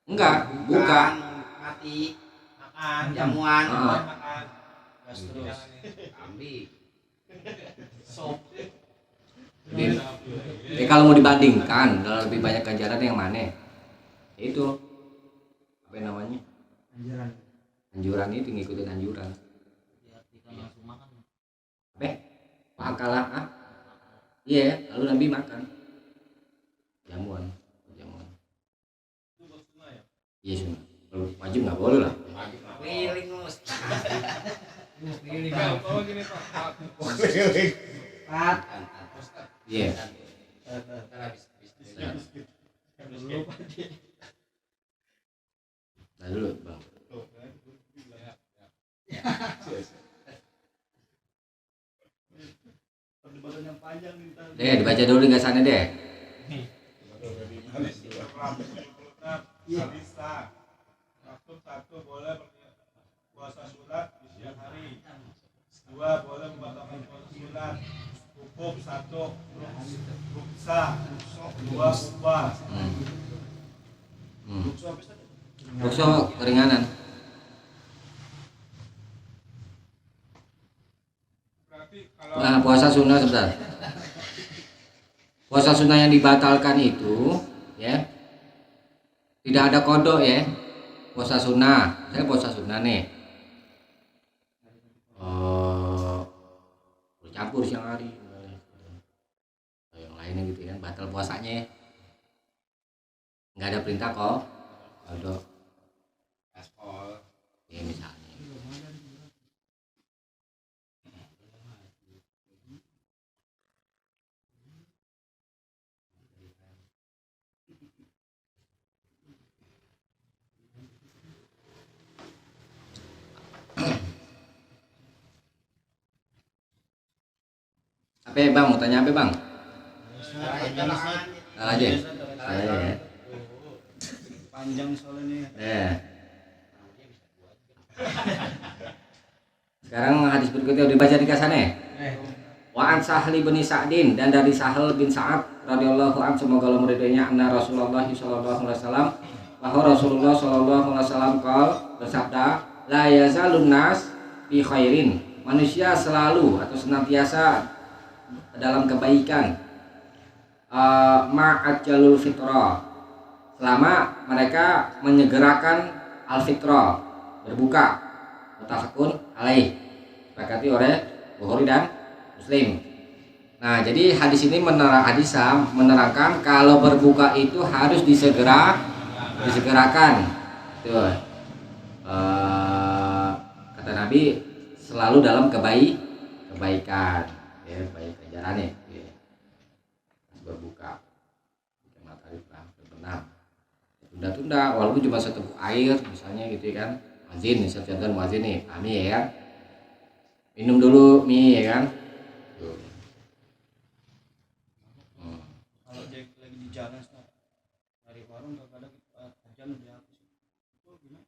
Enggak, bukan. Mati. Makan jamuan. Makan. Terus Kambing. Jadi, kalau mau dibandingkan, kalau lebih banyak ganjaran yang mana? Itu apa namanya? Anjuran itu ngikutin anjuran. Pakalah iya, lalu Nabi makan jamuan. Iya sunnah. Kalau wajib nggak boleh lah. Keliling mus. Keliling. Iya. Nah dulu bang. Dibaca dulu nggak sana deh. Bisa. Maksud satu, boleh puasa sunat di siang hari. Dua, boleh membatalkan puasa sunat. Hukum satu, ruksa. Dua, ubah. Rukso keringanan. Berarti kalau Nah, puasa sunnah sebentar. Puasa sunnah yang dibatalkan itu, ya, tidak ada kodok ya. Puasa sunnah, saya puasa sunnah nih. Bercampur siang hari, ini gitu kan, batal puasanya. Nggak ada perintah kok. Ada Gaspol. ya misalnya. Apa ya bang? Mau tanya apa bang? Salah aja. Saya ya. Panjang soalnya nih. Sekarang hadis berikutnya udah dibaca di kasane. Wa an Sahli bin Sa'din, dan dari Sahal bin Sa'ad radhiyallahu anhu, semoga Allah meridainya, anna Rasulullah sallallahu alaihi wasallam, bahwa Rasulullah sallallahu alaihi wasallam bersabda, la yazalun nas fi khairin, manusia selalu atau senantiasa dalam kebaikan, ma'ajjalul fitrah, selama mereka menyegerakan al-fitrah, berbuka. Mutafaqun alaih, disepakati oleh Bukhari dan Muslim. Nah, jadi hadis ini menerangkan kalau berbuka itu harus disegerakan. Tuh. Kata Nabi selalu dalam kebaikan, ya, baik ajarannya. Ya. Berbuka, matahari telah terbenam. Tunda-tunda, walaupun cuma seteguk air, misalnya gitu kan. Muazin, misalnya contoh muazin nih, mie ya kan. Minum dulu mie ya kan. Kalau dia lagi di jalan dari warung kadang ajan udah habis. Itu gimana?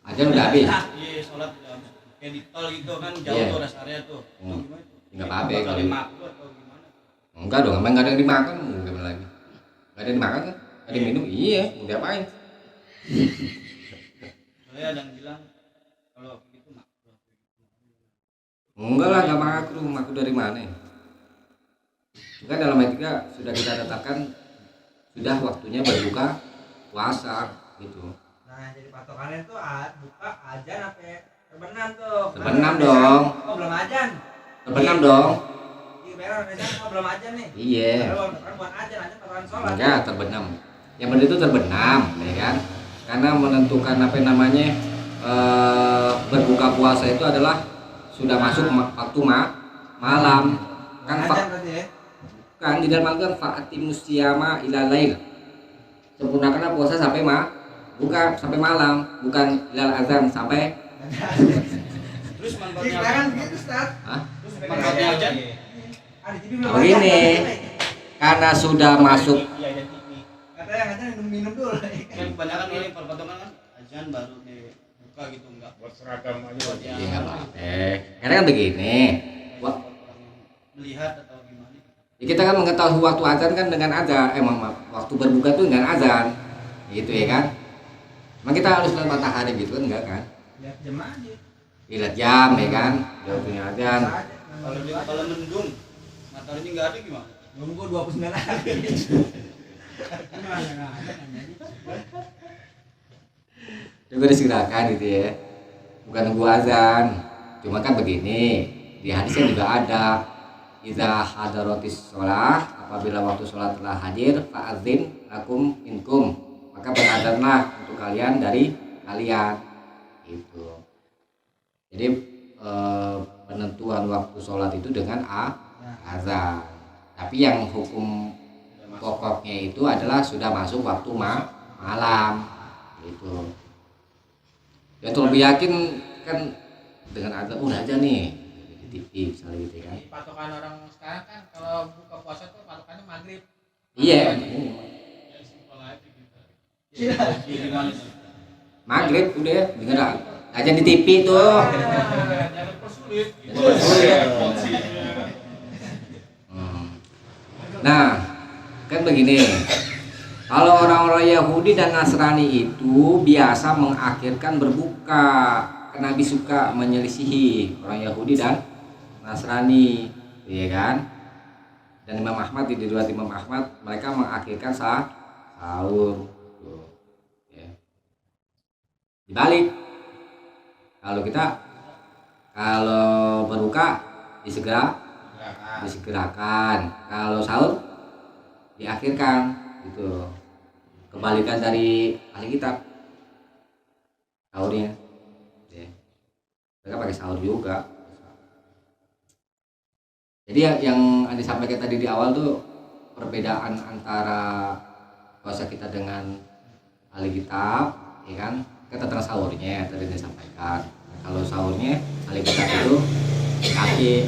Ajan udah habis. Iya, sholat udah habis. Kayak di tol gitu kan jauh Iya. tuh rest area tuh. Itu gimana? Enggak apa-apa Bakal kalau dimakan atau gimana? enggak dong, emang enggak ada yang dimakan, gimana lagi? Enggak ada yang dimakan kan? Ada yang minum, iya, mau diapain? Soalnya ada yang bilang kalau gitu makruh. Enggak lah, enggak makruh dari mana? Juga dalam etika sudah kita tetapkan sudah waktunya berbuka puasa gitu. Nah, jadi patokannya tuh buka ajan sampai terbenam tuh. Terbenam dong. Oh, belum ajan. Terbenam dong. Di merah biasanya belum ajan nih. Iya. Kalau kan buat ajan patokan sholat. Enggak, terbenam. Yang benar itu terbenam, ya kan? Karena menentukan apa namanya berbuka puasa itu adalah sudah masuk waktu malam. Kan ajan berarti ya. kan di dalam Al-Qur'an fa'atimus siyama ila lail. Sempurnakanlah puasa sampai bukan sampai malam, bukan ilal azan sampai. Terus Di manfaatnya kan apa? begitu, Ustaz. Hah? Terus manfaatnya ajan? Ada TV belum Oh, ini. Karena sudah masuk. Iya, ada TV. Kata yang ajan minum dulu. Kan kebanyakan ini perpotongan kan ajan baru dibuka gitu enggak. Buat seragam aja. Buat Ya yang nggak apa-apa. Karena kan begini. orang yang melihat atau gimana? Ya, kita kan mengetahui waktu azan kan dengan azan, waktu berbuka tuh dengan azan, gitu ya kan? Emang kita harus lihat matahari gitu kan enggak kan? Lihat jam aja. Lihat jam ya kan? Waktunya azan. Kalau mendung mataharinya nggak ada gimana? Nunggu 29 hari. Juga disegerakan gitu ya. Bukan nunggu azan. Cuma kan begini, di hadisnya juga ada idza hadaratis shalah, apabila waktu sholat telah hadir, fa'adzin lakum minkum, maka berazanlah untuk kalian dari kalian gitu. Jadi penentuan waktu sholat itu dengan azan. Tapi yang hukum pokoknya itu adalah sudah masuk waktu malam gitu. Ya terlebih yakin kan dengan azan udah aja nih di TV misalnya gitu kan. Patokan orang sekarang kan kalau buka puasa tuh patokannya maghrib. Iya. Ya simpel aja gitu. Gimana sih? Maghrib udah dengar aja di TV tuh. Jangan persulit. Nah, kan begini. Kalau orang-orang Yahudi dan Nasrani itu biasa mengakhirkan berbuka. Karena Nabi suka menyelisihi orang Yahudi dan Nasrani, ya kan? Dan Imam Ahmad di riwayat Imam Ahmad mereka mengakhirkan sahur. Tuh, ya. Dibalik, kalau berbuka disegerakan, disegerakan. Kalau sahur diakhirkan gitu. Kebalikan dari ahli kitab sahurnya ya. Mereka pakai sahur juga. Jadi yang disampaikan tadi di awal tuh perbedaan antara puasa kita dengan ahli kitab ya kan, kita tentang sahurnya tadi disampaikan. Kalau sahurnya ahli kitab itu di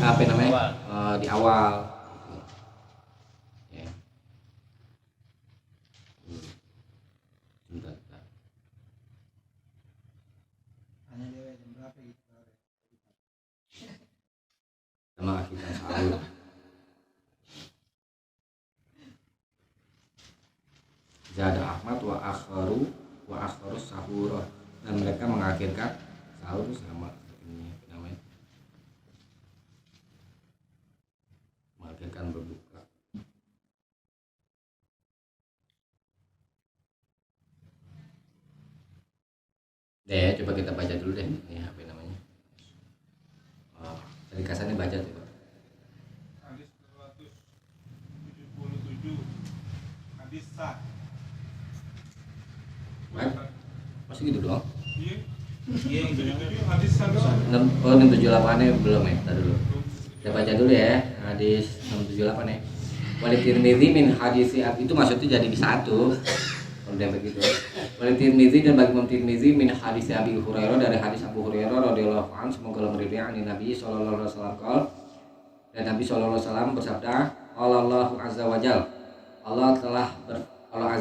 awal ya. Hanya dia jam berapa gitu. Sama kita sahur. Zada Ahmad wa akharu sahur, dan mereka mengakhirkan sahur sama ini namanya mengakhirkan berbuka. Deh, coba kita baca dulu deh ini apa namanya. Dari kasarnya baca coba. Hadis 277. Hadis sah. Masih gitu doang. Iya. Iya, yang bilang 77 hadis sah doang. 678-nya belum ya, kita dulu. Kita baca dulu ya, hadis 678 ya. Walid Tirmidzi min hadis itu maksudnya jadi satu. Kalau dia begitu. Walid Tirmidzi dan bagi Imam Tirmidzi min hadis Abi Hurairah, dari hadis Abu Hurairah radhiyallahu anhu, semoga Allah meridhai Nabi sallallahu alaihi wasallam. Dan Nabi sallallahu alaihi wasallam bersabda, Allahu azza wajal, Allah telah Allah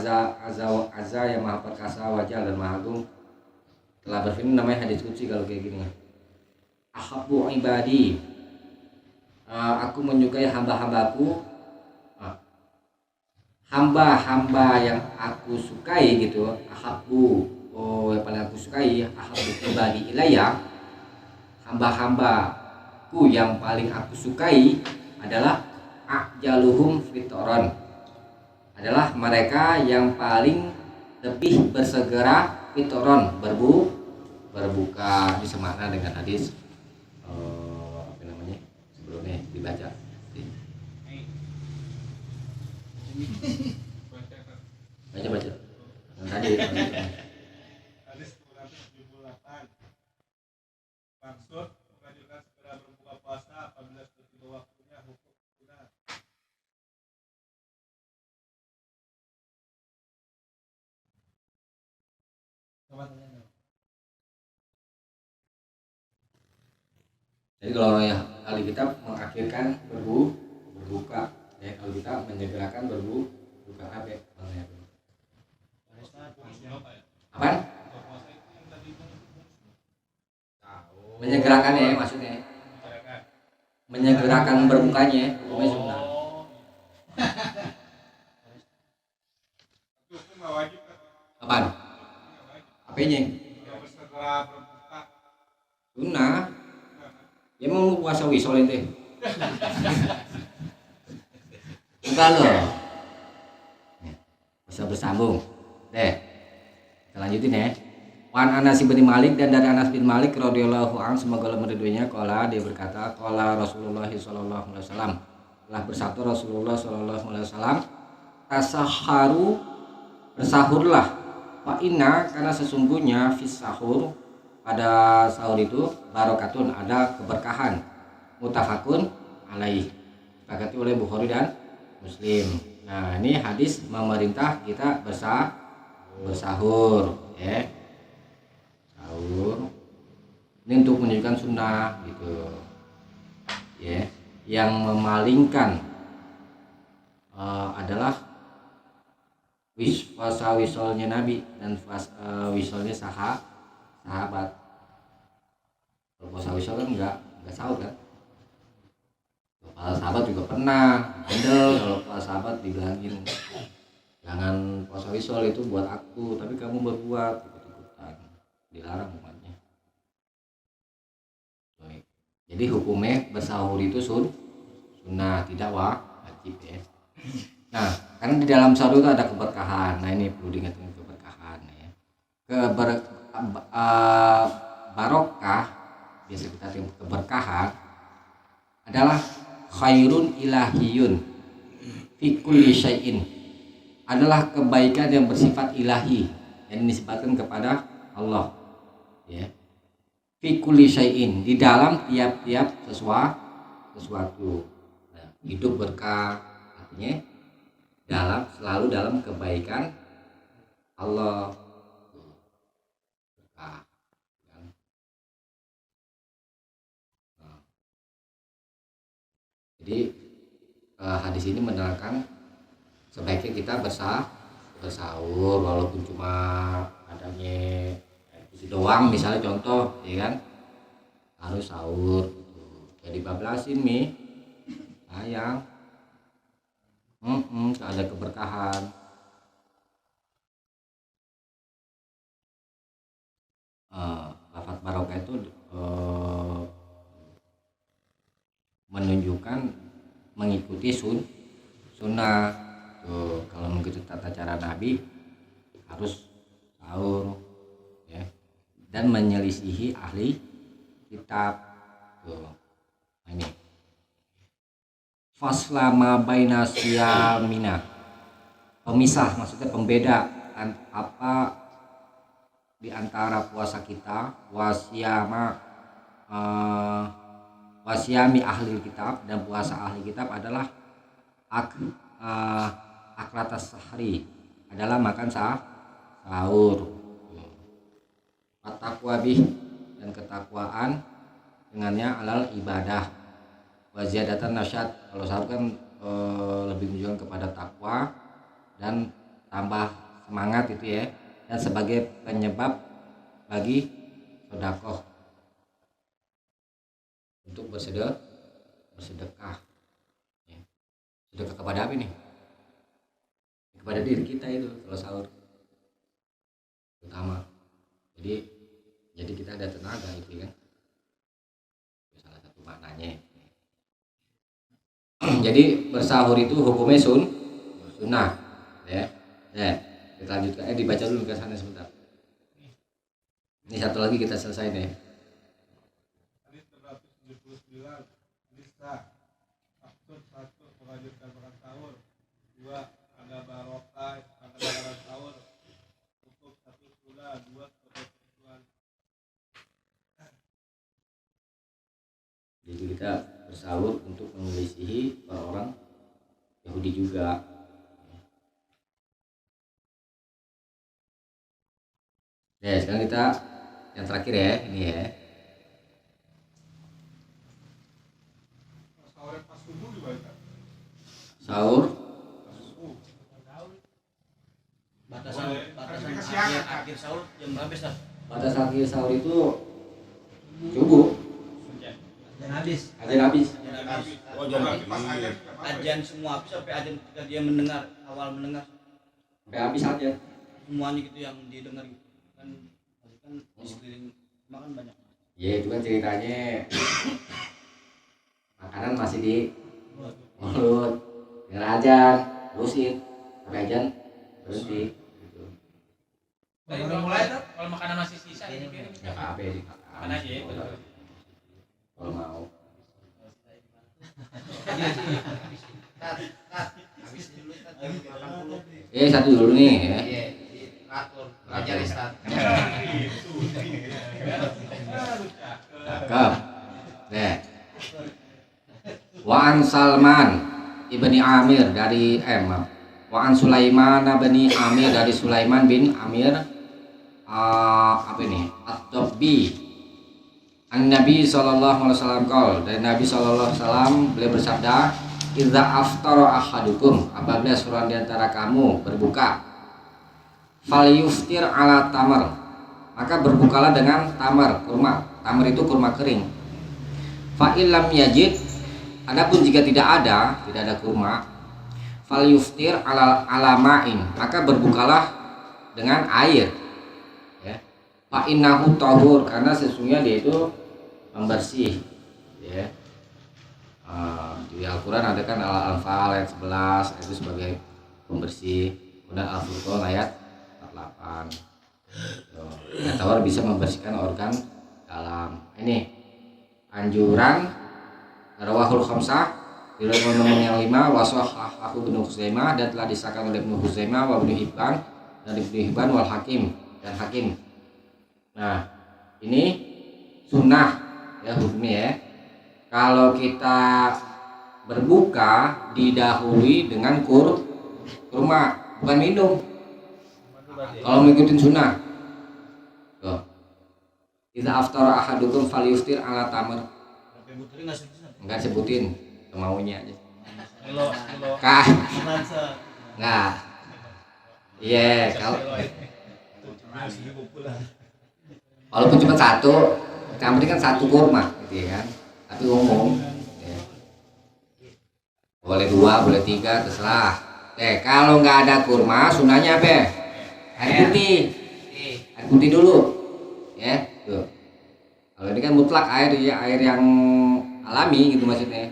azza yang maha perkasa, wajal dan maha agung, telah berfirman, namanya hadis qudsi kalau kayak gini. Ahabbu ibadi, aku menyukai hamba-hambaku, hamba-hamba yang aku sukai gitu. Ahabbu, yang paling aku sukai, ahabbu ibadi ilayya, hamba-hambaku yang paling aku sukai adalah ajaluhum fitron, adalah mereka yang paling lebih bersegera fitron berbuka. Ini semakna dengan hadis apa namanya sebelumnya dibaca. Baca yang tadi. Hadis 278. Maksud mengajukan segera berbuka puasa apabila sudah tiba waktunya, hukum sunat. Coba tanya dong. Jadi kalau orang yang ahli kitab mengakhirkan berbuka ya, kalau kita menyegerakan berbuka apa ya? Apaan? Menyegerakan ya maksudnya. Menyegerakan berbukanya hukumnya sunnah. Itu hukum nggak wajib kan? Apaan? Apanya? Yang bersegera berbuka. Sunnah. Ya mau puasa wisol itu. Enggak loh. Bisa bersambung. Deh. Kita lanjutin ya. Wan Anas bin Malik, dan dari Anas bin Malik radhiyallahu anhu, semoga Allah meridhoinya, qala, dia berkata, qala Rasulullah sallallahu alaihi wasallam, telah bersabda Rasulullah sallallahu alaihi wasallam, tasahharu, bersahurlah, fa inna, karena sesungguhnya fis sahur, pada sahur itu barokatun, ada keberkahan, mutafakun alaih, disepakati oleh Bukhari dan Muslim. Nah, ini hadis memerintah kita bersahur ya. Sahur ini untuk menunjukkan sunnah gitu ya. Yang memalingkan adalah puasa wisolnya Nabi dan wisolnya sahabat. Kalau puasa wisol kan enggak sahur kan. Para sahabat juga pernah bandel, kalau para sahabat dibilangin jangan puasa wisol, itu buat aku, tapi kamu berbuat ikut-ikutan, dilarang umatnya. Baik. Jadi hukumnya bersahur itu sunnah, tidak wajib ya. Nah, karena di dalam sahur itu ada keberkahan. Nah, ini perlu diingat, keberkahan ya. Barokah, biasa kita keberkahan adalah khairun ilahiyun fi kulli syai'in, adalah kebaikan yang bersifat ilahi yang dinisbatkan kepada Allah, ya. Fi kulli syai'in, di dalam tiap-tiap sesuatu. Nah, hidup berkah artinya selalu dalam kebaikan Allah. Berkah. Nah. Jadi hadis ini menerangkan sebaiknya kita bersaur walaupun cuma adanya isi doang, misalnya contoh, ya kan, harus sahur gitu. Jadi bablasin mie sayang, ada keberkahan. Lafaz barokah itu menunjukkan mengikuti sunnah. Tuh, kalau mengikuti tata cara Nabi harus sahur, ya, dan menyelisihi ahli kitab. Tuh, ini faslama baina siyamina, pemisah, maksudnya pembeda apa di antara puasa kita wasyami ahli kitab, dan puasa ahli kitab adalah aklatas sahri, adalah makan sahur. At-taqwa bih, dan ketakwaan dengannya alal ibadah. Wa ziyadatan nasyad, kalau sahur kan lebih menunjukkan kepada takwa dan tambah semangat itu ya, dan sebagai penyebab bagi sedekah, untuk bersedekah. Ya. Sedekah kepada apa nih? Kepada diri kita itu kalau sahur utama. Jadi kita ada tenaga itu kan, salah satu maknanya. Jadi bersahur itu hukumnya sunnah, ya. Kita lanjutkan, dibaca dulu ke sana sebentar. Ini satu lagi kita selesai nih. Hadis 379, hadis sah. Maksud 1, menghadirkan makan sahur. 2, ada barokah pada makan sahur. Hukum 1 sunnah, 2 ketentuan. Jadi kita bersahur untuk menyelisihi orang Yahudi juga. Ya, sekarang kita yang terakhir ya, ini ya. Sahur pas subuh gimana? Sahur Batasan Kesiangan, kan? akhir sahur jam berapa, Ustaz? batas akhir sahur itu subuh, habis. ajar habis. Oh, jadi pas aja. Ajan semua habis sampai ajan ketika dia mendengar, awal mendengar Sampai habis aja. semuanya gitu yang didengar gitu. Kan di sekeliling makan banyak. Ya itu kan ceritanya makanan masih di mulut, dengar ajan terusin sampai ajan berhenti gitu. Kalau makanan masih sisa ini piring Ya apa ya sih, makan aja ya. kalau mau. Habis dulu Tat, jam 80. Satu dulu nih ya. Iya, atur belajar Ustaz. Cakep. Nah. Wa an Salman ibni Amir dari Wa an Sulaiman bin Amir dari Sulaiman bin Amir apa ini? At-Tabbi. An-Nabi sallallahu alaihi wasallam qol, dari Nabi sallallahu alaihi wasallam beliau bersabda, "Idza aftara ahadukum," apabila seorang di antara kamu berbuka, falyuftir ala tamar, maka berbukalah dengan tamar, kurma. Tamar itu kurma kering. Fa illam yajid, adapun jika tidak ada kurma, falyuftir ala ma'in, maka berbukalah dengan air. Ya. Fa innahu tahur, karena sesungguhnya dia itu membersih. Ya. Di Al-Quran ada kan Al-Anfal ayat 11 itu sebagai pembersih. Kemudian Al-Furqan ayat 48. Tawar bisa membersihkan organ dalam. Ini anjuran rawahul khamsah, Diriwayatkan nomor yang 5 wasahhahu Ibnu Khuzaimah dan telah disahkan oleh Ibnu Khuzaimah wa Ibnu Hibban dan Ibnu Hibban wal Hakim dan Hakim. Nah, ini sunnah ya hukumnya ya. Kalau kita berbuka didahului dengan kurma, bukan minum. Kalau mengikutin sunnah. Tuh. Idza aftara ahadukum falyuftir ala tamr. Enggak sebutin kemaunya aja. Kah. Enggak. Iya, kalau walaupun cuma satu, yang penting kan satu kurma gitu ya kan. Tapi umum ya. Boleh 2, boleh 3, terserah. Kalau nggak ada kurma, sunahnya apa? Air putih. Air putih dulu. Ya, tuh. Kalau ini kan mutlak air ya, air yang alami gitu maksudnya.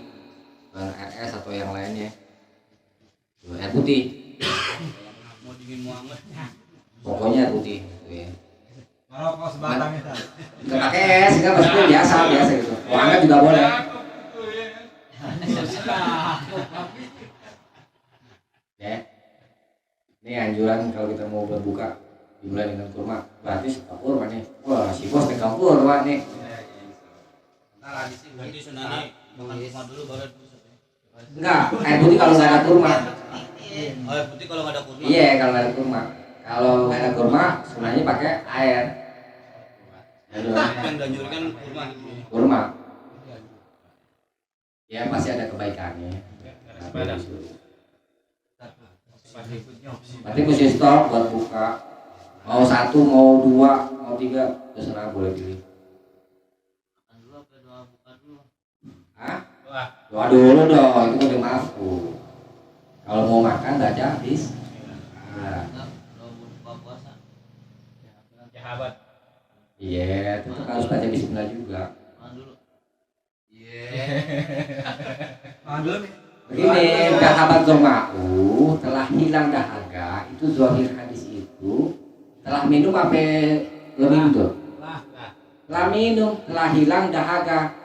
Bukan RS atau yang lainnya. Tuh, air putih. Mau dingin mau hangat. Pokoknya air putih gitu ya. Ngerokok sebatang itu. Nggak pakai es, nggak maksudnya biasa gitu. Kalau hangat juga boleh. Ya. Ini anjuran kalau kita mau berbuka dimulai dengan kurma. Berarti suka kurma nih. Wah, si bos pegang kurma nih. Nah, di sini Berarti sunahnya makan kurma dulu baru pusat ya. Enggak, air putih kalau nggak ada kurma. Oh, air putih kalau nggak ada kurma. Iya, kalau nggak ada kurma. Kalau nggak ada kurma, sebenarnya pakai air. Aduh, Yang dianjurkan kurma gitu. kurma. Ya pasti ada kebaikannya. Berarti mesti stop buat buka. Mau 1, mau 2, mau 3, terserah boleh pilih. Hah? Doa dulu dong, itu udah mampu. Kalau mau makan baca habis. Nah. Iya, tetap harus baca bismillah juga. Begini, dahabat zoma'u, telah hilang dahaga, itu zahir hadis itu. Telah minum apa lebih betul? Telah minum, telah hilang dahaga.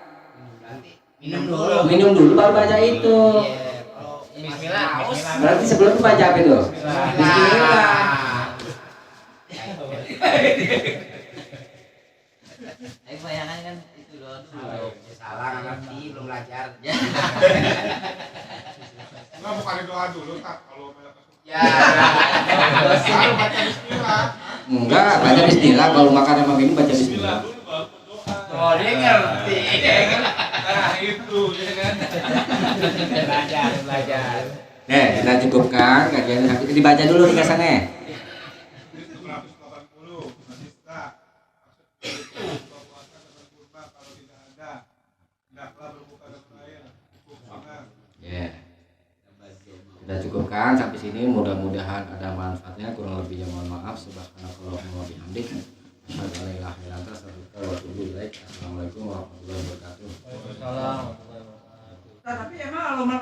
Minum dulu baru baca itu. Bismillah. Berarti sebelum itu baca apa itu? Bismillah. Bayangan kan itu dulu. Salah nggak ngerti, belum belajar. Enggak, bukan doa dulu tak kalau Ya. baru baca bismillah. Enggak, baca bismillah. Kalau makan sama minum baca bismillah. Dulu baru berdoa. Oh, dia ngerti. Nah, itu ya kan. Belajar. Kita cukupkan kajian habis itu dibaca dulu ringkasannya. 180 Hadista. Buka puasa dengan kurma kalau tidak ada. Hendaklah berbuka dengan air. Cukup sangat. Ya. Kita cukupkan sampai sini, mudah-mudahan ada manfaatnya. Kurang lebihnya mohon maaf. Subhanakallahumma wa bihamdik. Asyhadu an la ilaha illa anta astaghfiruka wa atubu ilaik. Assalamualaikum warahmatullahi wabarakatuh.